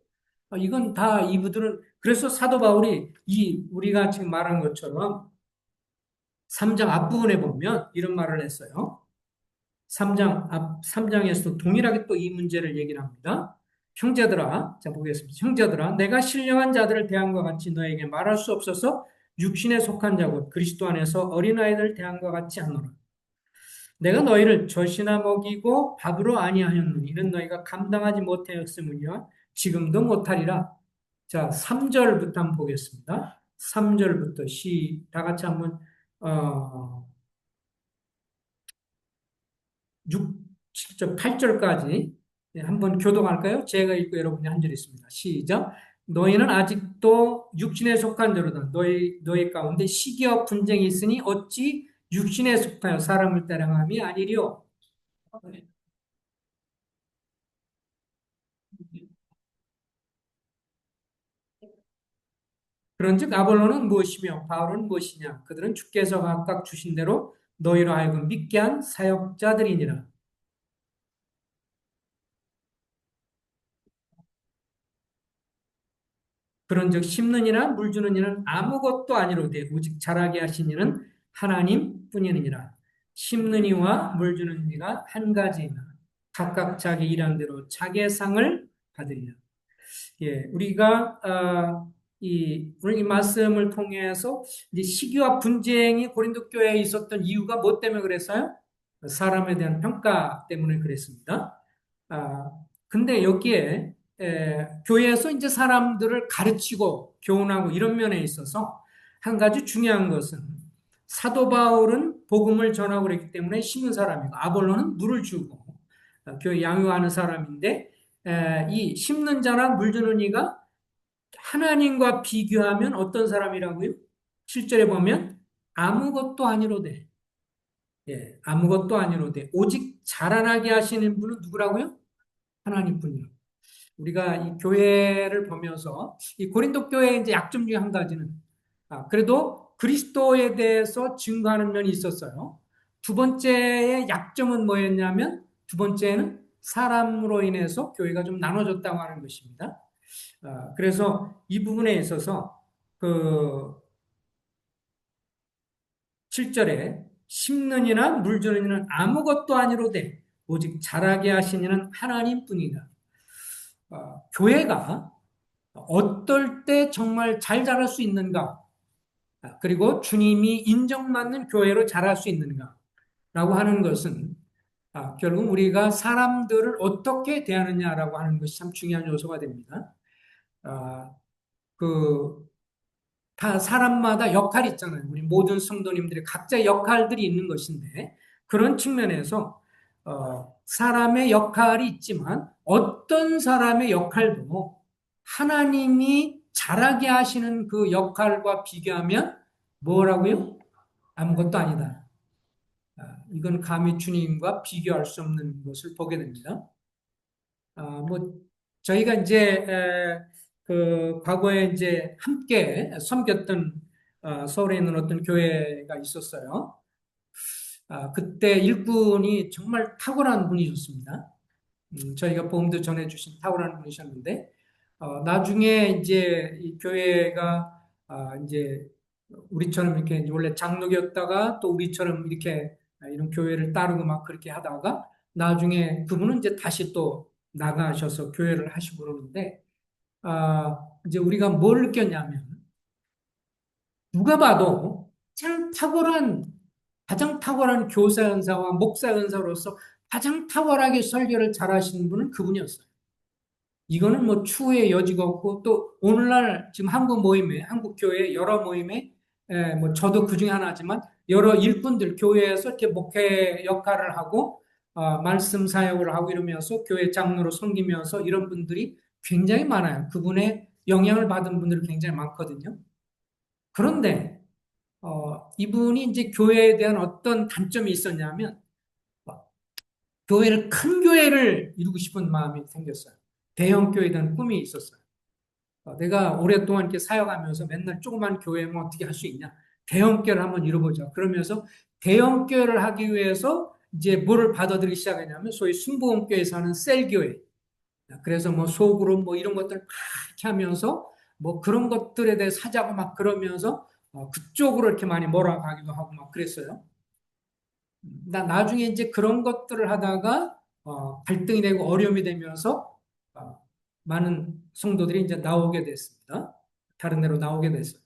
이건 다 이분들은 그래서 사도 바울이 우리가 지금 말한 것처럼 3장 앞부분에 보면 이런 말을 했어요. 3장에서도 동일하게 또 이 문제를 얘기를 합니다. 형제들아, 자 보겠습니다. 형제들아, 내가 신령한 자들을 대함과 같이 너에게 말할 수 없어서 육신에 속한 자고 그리스도 안에서 어린아이들 대함과 같이 하노라. 내가 너희를 젖이나 먹이고 밥으로 아니하였느니 이는 너희가 감당하지 못하였으므니와 지금도 못하리라. 자, 3절부터 한번 보겠습니다. 3절부터 다 같이 한번 어, 6, 7절, 8절까지 한번 교독할까요? 제가 읽고 여러분이 한 절 있습니다. 시작. 너희는 아직도 육신에 속한 자로다. 너희 가운데 시기와 분쟁이 있으니 어찌 육신에 속하여 사람을 따라함이 아니리요. 그런즉 아볼로는 무엇이며 바울은 무엇이냐? 그들은 주께서 각각 주신 대로 너희로 하여금 믿게 한 사역자들이니라. 그런즉 심는 이나 물 주는 이는 아무것도 아니로되 오직 자라게 하신 이는 하나님 뿐이니라. 심는 이와 물 주는 이가 한 가지이나 각각 자기 일한 대로 자기의 상을 받으리라. 예, 우리가 오늘 이 말씀을 통해서 이제 시기와 분쟁이 고린도 교회에 있었던 이유가 뭐 때문에 그랬어요? 사람에 대한 평가 때문에 그랬습니다. 아, 근데 여기에 교회에서 이제 사람들을 가르치고 교훈하고 이런 면에 있어서 한 가지 중요한 것은 사도 바울은 복음을 전하고 그랬기 때문에 심는 사람이고 아볼로는 물을 주고 교회 양육하는 사람인데 이 심는 자나 물 주는 이가 하나님과 비교하면 어떤 사람이라고요? 7절에 보면 아무것도 아니로되 아무것도 아니로되 오직 자라나게 하시는 분은 누구라고요? 하나님뿐이요. 우리가 이 교회를 보면서 이 고린도 교회의 이제 약점 중에 한 가지는 그래도 그리스도에 대해서 증거하는 면이 있었어요. 두 번째의 약점은 뭐였냐면 두 번째는 사람으로 인해서 교회가 좀 나눠졌다고 하는 것입니다. 그래서 이 부분에 있어서 그 7절에 심는 이나 물 주는 이는 아무것도 아니로되 오직 자라게 하신 이는 하나님뿐이다. 교회가 어떨 때 정말 잘 자랄 수 있는가? 그리고 주님이 인정받는 교회로 자랄 수 있는가라고 하는 것은 결국 우리가 사람들을 어떻게 대하느냐라고 하는 것이 참 중요한 요소가 됩니다. 아, 그, 다 사람마다 역할이 있잖아요. 우리 모든 성도님들이 각자 역할들이 있는 것인데 그런 측면에서 사람의 역할이 있지만 어떤 사람의 역할도 하나님이 잘하게 하시는 그 역할과 비교하면 뭐라고요? 아무것도 아니다. 이건 감히 주님과 비교할 수 없는 것을 보게 됩니다. 뭐 저희가 이제 그 과거에 이제 함께 섬겼던 서울에 있는 어떤 교회가 있었어요. 그때 일꾼이 정말 탁월한 분이셨습니다. 저희가 보험도 전해주신 탁월한 분이셨는데 나중에 이제 이 교회가 이제 우리처럼 이렇게 이제 원래 장로였다가 또 우리처럼 이렇게 이런 교회를 따르고 막 그렇게 하다가 나중에 그분은 이제 다시 또 나가셔서 교회를 하시고 그러는데 이제 우리가 뭘 느꼈냐면 누가 봐도 가장 탁월한 교사 연사와 목사 연사로서 가장 탁월하게 설교를 잘하시는 분은 그분이었어요. 이거는 뭐 추후에 여지가 없고 또 오늘날 지금 한국 모임에 한국 교회 여러 모임에 뭐 저도 그 중에 하나지만 여러 일꾼들 교회에서 이렇게 목회 역할을 하고 말씀 사역을 하고 이러면서 교회 장로로 섬기면서 이런 분들이 굉장히 많아요. 그분의 영향을 받은 분들이 굉장히 많거든요. 그런데 이분이 이제 교회에 대한 어떤 단점이 있었냐면 큰 교회를 이루고 싶은 마음이 생겼어요. 대형 교회에 대한 꿈이 있었어요. 내가 오랫동안 이렇게 사역하면서 맨날 조그만 교회면 어떻게 할 수 있냐? 대형 교회를 한번 이뤄보자. 그러면서 대형 교회를 하기 위해서 이제 뭐를 받아들이기 시작했냐면 소위 순복음교회에서 하는 셀교회. 그래서 뭐 소그룹 뭐 이런 것들 막 이렇게 하면서 뭐 그런 것들에 대해 사자고 막 그러면서 그쪽으로 이렇게 많이 몰아가기도 하고 막 그랬어요. 나중에 이제 그런 것들을 하다가 갈등이 되고 어려움이 되면서 어, 많은 성도들이 이제 나오게 됐습니다. 다른 데로 나오게 됐어요.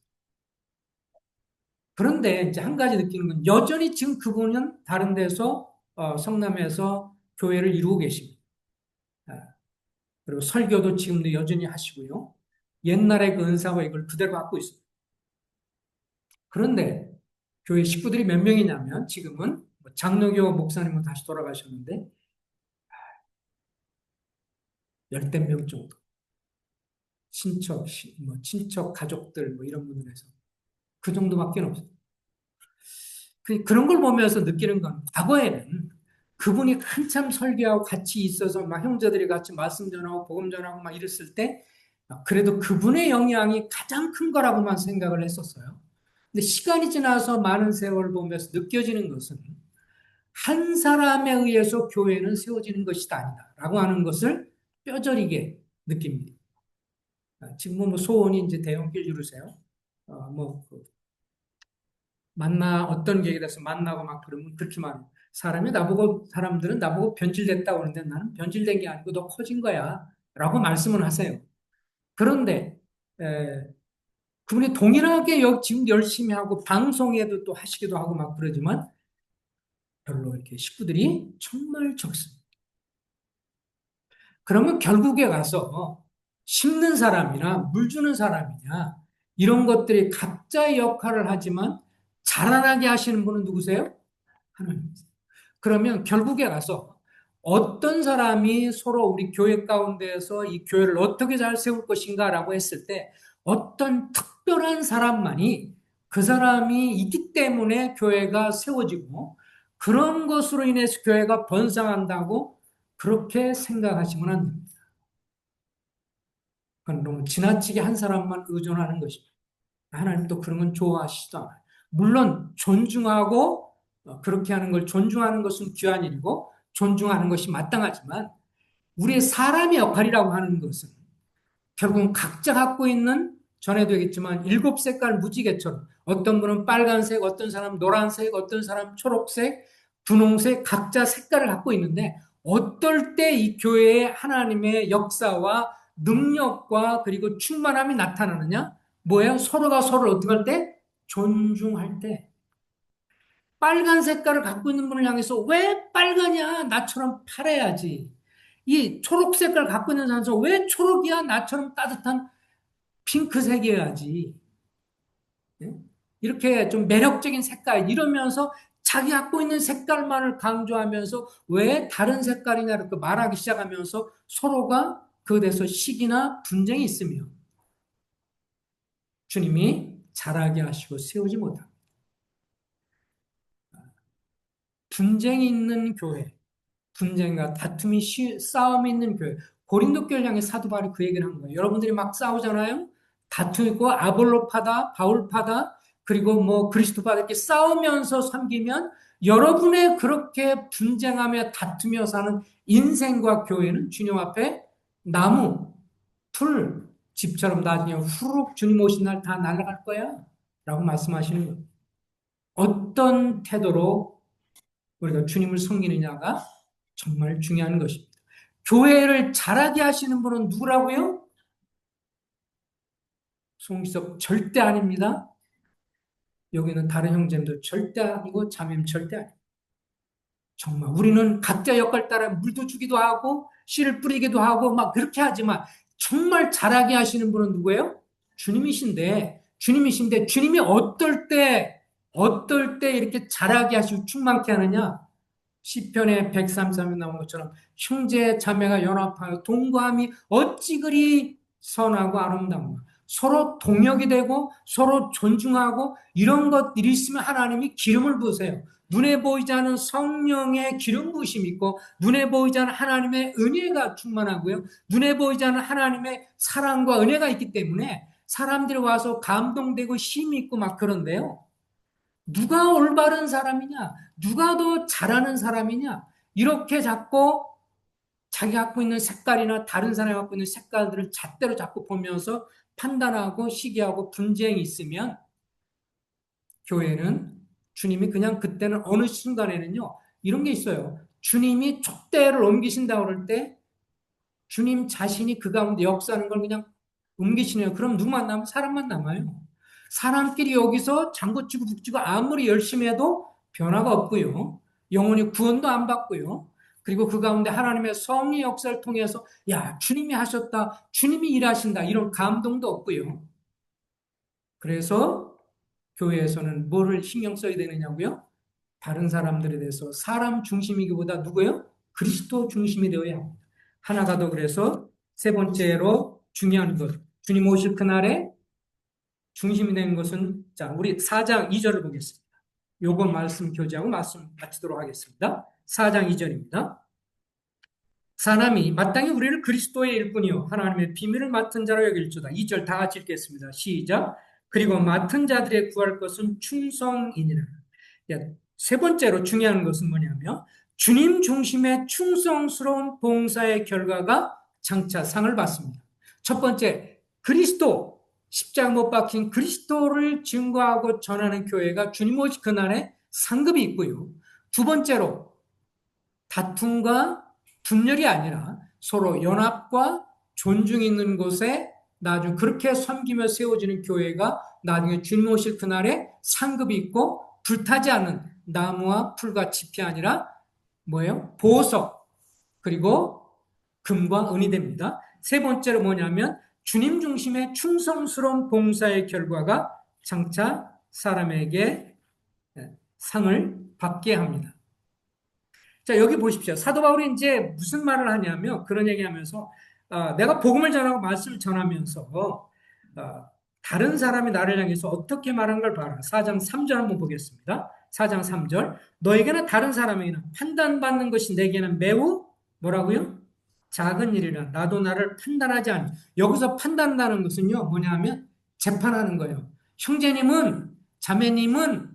그런데 이제 한 가지 느끼는 건 여전히 지금 그분은 다른 데서 성남에서 교회를 이루고 계십니다. 아, 그리고 설교도 지금도 여전히 하시고요. 옛날에 그 은사가 이걸 그대로 갖고 있습니다. 그런데 교회 식구들이 몇 명이냐면 지금은 장로교 목사님은 다시 돌아가셨는데 열댓 명 정도. 친척, 가족들 이런 분들에서 그 정도밖에 없어요. 그런 걸 보면서 느끼는 건 과거에는 그분이 한참 설교하고 같이 있어서 막 형제들이 같이 말씀 전하고 복음 전하고 막 이랬을 때 그래도 그분의 영향이 가장 큰 거라고만 생각을 했었어요. 근데 시간이 지나서 많은 세월을 보면서 느껴지는 것은 한 사람에 의해서 교회는 세워지는 것이 아니다. 라고 하는 것을 뼈저리게 느낍니다. 지금 뭐 소원이 이제 대형길 이루세요. 그 어떤 계획에 대해서 만나고 막 그러면 그렇게 말해요. 사람들은 나보고 변질됐다고 그러는데 나는 변질된 게 아니고 더 커진 거야. 라고 말씀을 하세요. 그런데, 에, 그분이 동일하게 지금 열심히 하고 방송에도 또 하시기도 하고 막 그러지만 별로 이렇게 식구들이 정말 적습니다. 그러면 결국에 가서 심는 사람이나 물 주는 사람이냐 이런 것들이 각자의 역할을 하지만 자라나게 하시는 분은 누구세요? 하나님. 그러면 결국에 가서 어떤 사람이 서로 우리 교회 가운데에서 이 교회를 어떻게 잘 세울 것인가라고 했을 때 어떤 특별한 사람만이 그 사람이 있기 때문에 교회가 세워지고 그런 것으로 인해서 교회가 번성한다고 그렇게 생각하시면 안 됩니다. 그건 너무 지나치게 한 사람만 의존하는 것입니다. 하나님도 그런 건 좋아하시지도 않아요. 물론 존중하고 그렇게 하는 걸 존중하는 것은 귀한 일이고 존중하는 것이 마땅하지만 우리의 사람의 역할이라고 하는 것은 결국은 각자 갖고 있는 전에도 얘기했지만 일곱 색깔 무지개처럼 어떤 분은 빨간색, 어떤 사람 노란색, 어떤 사람 초록색, 분홍색 각자 색깔을 갖고 있는데 어떨 때 이 교회에 하나님의 역사와 능력과 그리고 충만함이 나타나느냐? 뭐예요? 서로가 서로를 어떻게 할 때? 존중할 때. 빨간 색깔을 갖고 있는 분을 향해서 왜 빨가냐? 나처럼 파래야지. 이 초록 색깔 갖고 있는 사람에서 왜 초록이야? 나처럼 따뜻한 핑크색이어야지. 예? 이렇게 좀 매력적인 색깔 이러면서 자기 갖고 있는 색깔만을 강조하면서 왜 다른 색깔이냐 이렇게 말하기 시작하면서 서로가 그에 대해서 시기나 분쟁이 있으며 주님이 자라게 하시고 세우지 못합니다. 분쟁이 있는 교회, 분쟁과 다툼이 싸움이 있는 교회. 고린도 교회를 향해 사도 바울이 그 얘기를 한 거예요. 여러분들이 막 싸우잖아요. 다투고 아볼로파다, 바울파다, 그리고 뭐 그리스도파다 이렇게 싸우면서 섬기면 여러분의 그렇게 분쟁하며 다투며 사는 인생과 교회는 주님 앞에 나무, 풀, 집처럼 나중에 후룩 주님 오신 날 다 날아갈 거야. 라고 말씀하시는 거예요. 어떤 태도로 우리가 주님을 섬기느냐가 정말 중요한 것입니다. 교회를 잘하게 하시는 분은 누구라고요? 송기석 절대 아닙니다. 여기는 다른 형제님들 절대 아니고 자매님 절대 아니에요. 정말 우리는 각자 역할 따라 물도 주기도 하고 씨를 뿌리기도 하고 막 그렇게 하지만 정말 잘하게 하시는 분은 누구예요? 주님이신데 주님이 어떨 때 이렇게 잘하게 하시고 충만케 하느냐? 시편의 133에 나온 것처럼 형제 자매가 연합하여 동거함이 어찌 그리 선하고 아름다운가. 서로 동역이 되고 서로 존중하고 이런 것들이 있으면 하나님이 기름을 부으세요. 눈에 보이지 않은 성령의 기름 부으심이 있고 눈에 보이지 않은 하나님의 은혜가 충만하고요. 눈에 보이지 않은 하나님의 사랑과 은혜가 있기 때문에 사람들이 와서 감동되고 힘이 있고 막 그런데요. 누가 올바른 사람이냐? 누가 더 잘하는 사람이냐? 이렇게 자꾸 자기 갖고 있는 색깔이나 다른 사람이 갖고 있는 색깔들을 잣대로 자꾸 보면서 판단하고 시기하고 분쟁이 있으면 교회는 주님이 그냥 그때는 어느 순간에는요. 이런 게 있어요. 주님이 촛대를 옮기신다고 그럴 때 주님 자신이 그 가운데 역사하는 걸 그냥 옮기시네요. 그럼 누구만 남아요? 사람만 남아요. 사람끼리 여기서 장구치고 북치고 아무리 열심히 해도 변화가 없고요. 영혼이 구원도 안 받고요. 그리고 그 가운데 하나님의 성의 역사를 통해서 야, 주님이 하셨다, 주님이 일하신다 이런 감동도 없고요. 그래서 교회에서는 뭐를 신경 써야 되느냐고요? 다른 사람들에 대해서 사람 중심이기보다 누구요? 그리스도 중심이 되어야 합니다. 하나가 더 그래서 세 번째로 중요한 것, 주님 오실 그날에 중심이 된 것은 자, 우리 4장 2절을 보겠습니다. 요거 말씀 교제하고 말씀 마치도록 하겠습니다. 4장 2절입니다. 사람이 마땅히 우리를 그리스도의 일꾼이요 하나님의 비밀을 맡은 자로 여길지어다. 2절 다 같이 읽겠습니다. 시작. 그리고 맡은 자들의 구할 것은 충성이니라. 세 번째로 중요한 것은 뭐냐면 주님 중심의 충성스러운 봉사의 결과가 장차 상을 받습니다. 첫 번째, 그리스도 십자가 못 박힌 그리스도를 증거하고 전하는 교회가 주님 오실 그날에 상급이 있고요. 두 번째로 다툼과 분열이 아니라 서로 연합과 존중 있는 곳에 나중에 그렇게 섬기며 세워지는 교회가 나중에 주님 오실 그날에 상급이 있고 불타지 않는 나무와 풀과 짚이 아니라 뭐예요? 보석 그리고 금과 은이 됩니다. 세 번째로 뭐냐면 주님 중심의 충성스러운 봉사의 결과가 장차 사람에게 상을 받게 합니다. 자, 여기 보십시오. 사도 바울이 이제 무슨 말을 하냐면 그런 얘기하면서 내가 복음을 전하고 말씀을 전하면서 다른 사람이 나를 향해서 어떻게 말한 걸 봐라. 4장 3절 한번 보겠습니다. 4장 3절 너에게나 다른 사람에게나 판단받는 것이 내게는 매우 뭐라고요? 작은 일이라 나도 나를 판단하지 않니. 여기서 판단한다는 것은요 뭐냐면 재판하는 거예요. 형제님은 자매님은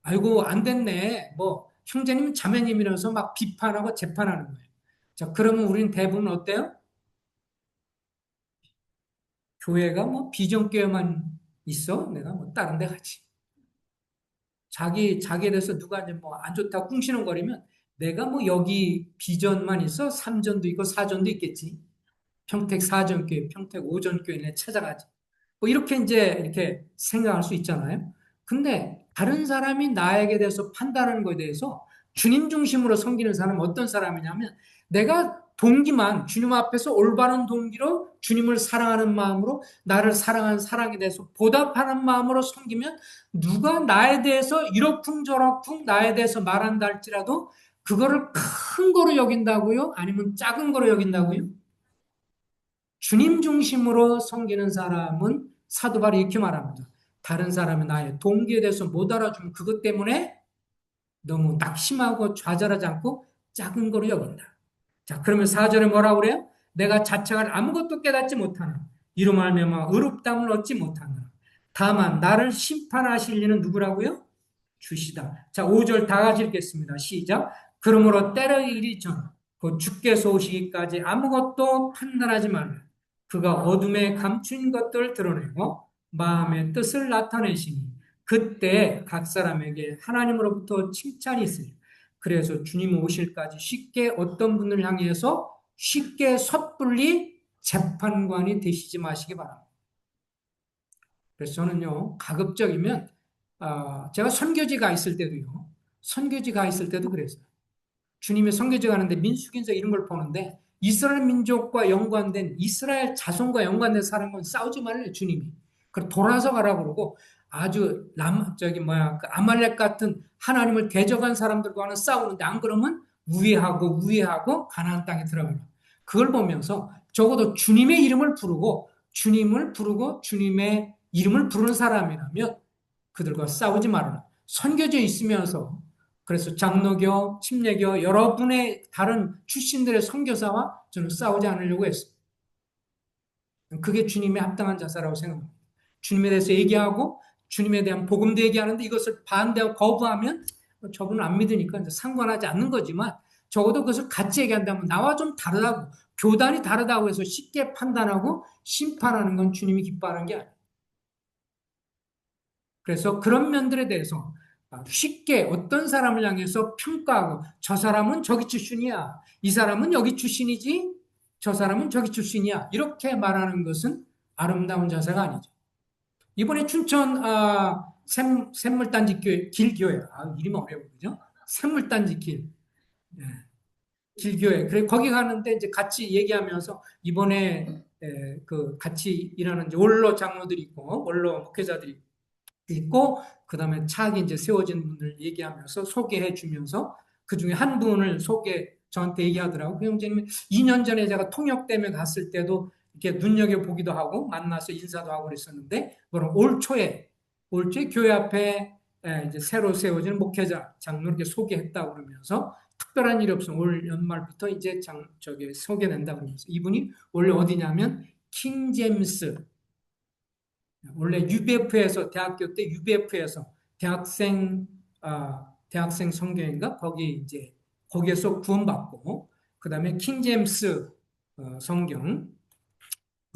아이고 안 됐네. 뭐 형제님 자매님이라서 막 비판하고 재판하는 거예요. 자, 그러면 우리는 대부분 어때요? 교회가 뭐 비전교회만 있어? 내가 뭐 다른 데 가지. 자기에 대해서 누가 이제 뭐 안 좋다고 꿍시렁거리면 내가 뭐 여기 비전만 있어? 3전도 있고 4전도 있겠지. 평택 4전교회, 평택 5전교회 찾아가지. 뭐 이렇게 이제 이렇게 생각할 수 있잖아요. 근데 다른 사람이 나에게 대해서 판단하는 것에 대해서 주님 중심으로 섬기는 사람은 어떤 사람이냐면 내가 동기만 주님 앞에서 올바른 동기로 주님을 사랑하는 마음으로 나를 사랑하는 사랑에 대해서 보답하는 마음으로 섬기면 누가 나에 대해서 이러쿵저러쿵 나에 대해서 말한다 할지라도 그거를 큰 거로 여긴다고요? 아니면 작은 거로 여긴다고요? 주님 중심으로 섬기는 사람은 사도 바울이 이렇게 말합니다. 다른 사람의 나의 동기에 대해서 못 알아주면 그것 때문에 너무 낙심하고 좌절하지 않고 작은 거로 여긴다. 자, 그러면 4절에 뭐라고 그래요? 내가 자책할 아무것도 깨닫지 못하나 이로 말미암아 의롭다함을 얻지 못하나 다만 나를 심판하실 이는 누구라고요? 주시다. 자, 5절 다 같이 읽겠습니다. 시작. 그러므로 때를 이리 전, 곧 주께서 오시기까지 아무것도 판단하지 말라. 그가 어둠에 감춘 것들을 드러내고 마음의 뜻을 나타내시니 그때 각 사람에게 하나님으로부터 칭찬이 있으니 그래서 주님 오실까지 쉽게 어떤 분을 향해서 쉽게 섣불리 재판관이 되시지 마시기 바랍니다. 그래서 저는요, 가급적이면 제가 선교지가 있을 때도요. 선교지가 있을 때도 그랬어요. 주님의 선교지 가는데 민수기서 이런 걸 보는데 이스라엘 민족과 연관된 이스라엘 자손과 연관된 사람과 싸우지 말래 주님이. 그걸 돌아서 가라 그러고 아주 그 아말렉 같은 하나님을 대적한 사람들과는 싸우는데 안 그러면 우회하고 가나안 땅에 들어가요. 그걸 보면서 적어도 주님의 이름을 부르고 주님의 이름을 부르는 사람이라면 그들과 싸우지 말아라. 선교지에 있으면서 그래서 장로교, 침례교 여러분의 다른 출신들의 선교사와 저는 싸우지 않으려고 했습니다. 그게 주님의 합당한 자세라고 생각합니다. 주님에 대해서 얘기하고 주님에 대한 복음도 얘기하는데 이것을 반대하고 거부하면 저분은 안 믿으니까 이제 상관하지 않는 거지만 적어도 그것을 같이 얘기한다면 나와 좀 다르다고 교단이 다르다고 해서 쉽게 판단하고 심판하는 건 주님이 기뻐하는 게 아니에요. 그래서 그런 면들에 대해서 쉽게 어떤 사람을 향해서 평가하고 저 사람은 저기 출신이야. 이 사람은 여기 출신이지. 저 사람은 저기 출신이야. 이렇게 말하는 것은 아름다운 자세가 아니죠. 이번에 춘천 샘물단지 교회 길교회 이름이 어려워 그죠? 샘물단지 예, 길교회. 그래, 거기 가는데 이제 같이 얘기하면서 이번에 그 같이 일하는 이제 원로 장로들이 있고, 원로 목회자들이 있고, 그 다음에 차기 이제 세워진 분들 얘기하면서 소개해 주면서 그 중에 한 분을 저한테 얘기하더라고. 그 형제님, 2년 전에 제가 통역 때문에 갔을 때도 이렇게 눈여겨보기도 하고 만나서 인사도 하고 그랬었는데, 그럼 올 초에 교회 앞에 이제 새로 세워진 목회자 장로 이렇게 소개했다고 그러면서 특별한 일이 없으면 올 연말부터 이제 저기 소개된다 그러면서 이분이 원래 어디냐면 킹제임스 원래 UBF에서 대학교 때 UBF에서 대학생 성경인가 거기 이제 거기에서 구원받고 그다음에 킹제임스 성경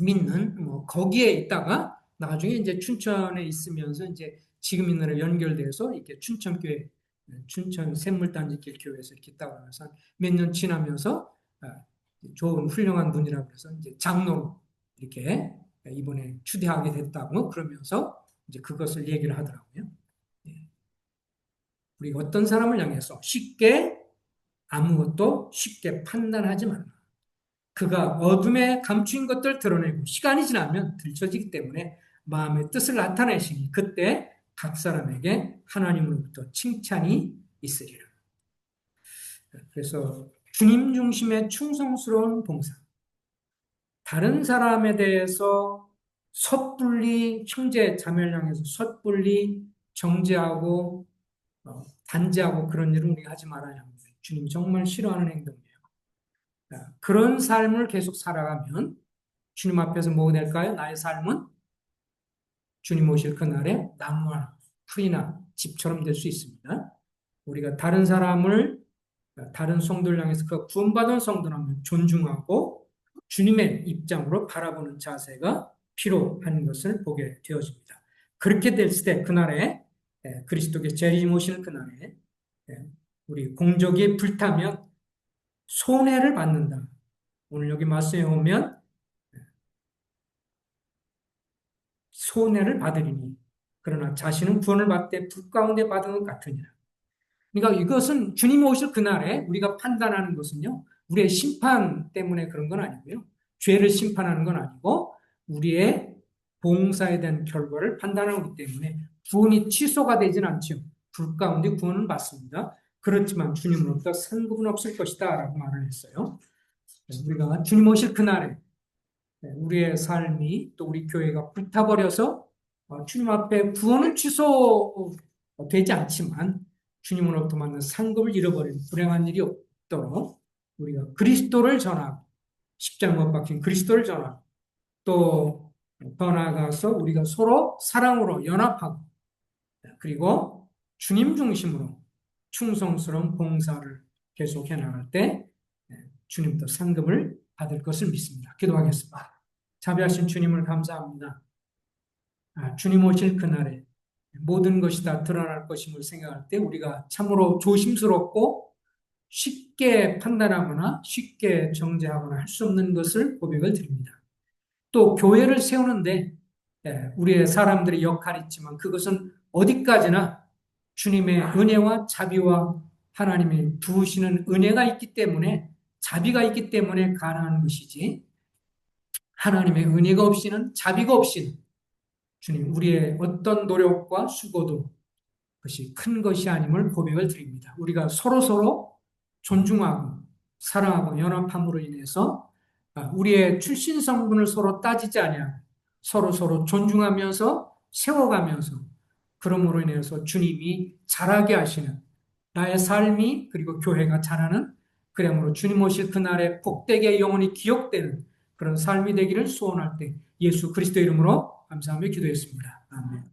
믿는 뭐 거기에 있다가 나중에 이제 춘천에 있으면서 이제 지금 있는 데로 연결돼서 이렇게 춘천교회 춘천 샘물단지길 교회에서 이렇게 있다고 하면서 몇 년 지나면서 좋은 훌륭한 분이라고 해서 이제 장로로 이렇게 이번에 추대하게 됐다고 그러면서 이제 그것을 얘기를 하더라고요. 예. 우리가 어떤 사람을 향해서 아무것도 쉽게 판단하지 말라. 그가 어둠에 감추인 것들 드러내고 시간이 지나면 들춰지기 때문에 마음의 뜻을 나타내시니 그때 각 사람에게 하나님으로부터 칭찬이 있으리라. 그래서 주님 중심의 충성스러운 봉사. 다른 사람에 대해서 섣불리 형제 자매를 향해서 섣불리 정죄하고 단죄하고 그런 일은 우리가 하지 말아야 합니다. 주님 정말 싫어하는 행동이에요. 그런 삶을 계속 살아가면 주님 앞에서 뭐가 될까요? 나의 삶은 주님 오실 그날에 나무나 풀이나 집처럼 될 수 있습니다. 우리가 다른 성도를 향해서 그 구원받은 성도라면 존중하고 주님의 입장으로 바라보는 자세가 필요한 것을 보게 되어집니다. 그렇게 됐을 때 그날에 그리스도께 재림 오시는 그날에 우리 공적이 불타면 손해를 받는다. 오늘 여기 말씀에 오면 손해를 받으리니 그러나 자신은 구원을 받되 불 가운데 받은 것 같으니라. 그러니까 이것은 주님이 오실 그날에 우리가 판단하는 것은요. 우리의 심판 때문에 그런 건 아니고요. 죄를 심판하는 건 아니고 우리의 봉사에 대한 결과를 판단하기 때문에 구원이 취소가 되진 않죠. 불 가운데 구원은 받습니다. 그렇지만 주님으로부터 상급은 없을 것이다 라고 말을 했어요. 우리가 주님 오실 그날에 우리의 삶이 또 우리 교회가 불타버려서 주님 앞에 구원은 취소되지 않지만 주님으로부터 받는 상급을 잃어버리는 불행한 일이 없도록 우리가 그리스도를 전하고 십자가 못 박힌 그리스도를 전하고 또 더 나아가서 우리가 서로 사랑으로 연합하고 그리고 주님 중심으로 충성스러운 봉사를 계속해 나갈 때 주님도 상급을 받을 것을 믿습니다. 기도하겠습니다. 자비하신 주님을 감사합니다. 주님 오실 그날에 모든 것이 다 드러날 것임을 생각할 때 우리가 참으로 조심스럽고 쉽게 판단하거나 쉽게 정죄하거나 할 수 없는 것을 고백을 드립니다. 또 교회를 세우는데 우리의 사람들의 역할이 있지만 그것은 어디까지나 주님의 은혜와 자비와 하나님이 부으시는 은혜가 있기 때문에 자비가 있기 때문에 가능한 것이지 하나님의 은혜가 없이는 자비가 없이는 주님 우리의 어떤 노력과 수고도 그것이 큰 것이 아님을 고백을 드립니다. 우리가 서로서로 존중하고 사랑하고 연합함으로 인해서 우리의 출신 성분을 서로 따지지 아니하고 서로서로 존중하면서 세워가면서 그러므로 인해서 주님이 자라게 하시는 나의 삶이 그리고 교회가 자라는 그러므로 주님 오실 그날에 복되게 영원히 기억되는 그런 삶이 되기를 소원할 때 예수 그리스도 이름으로 감사하며 기도했습니다. 아멘.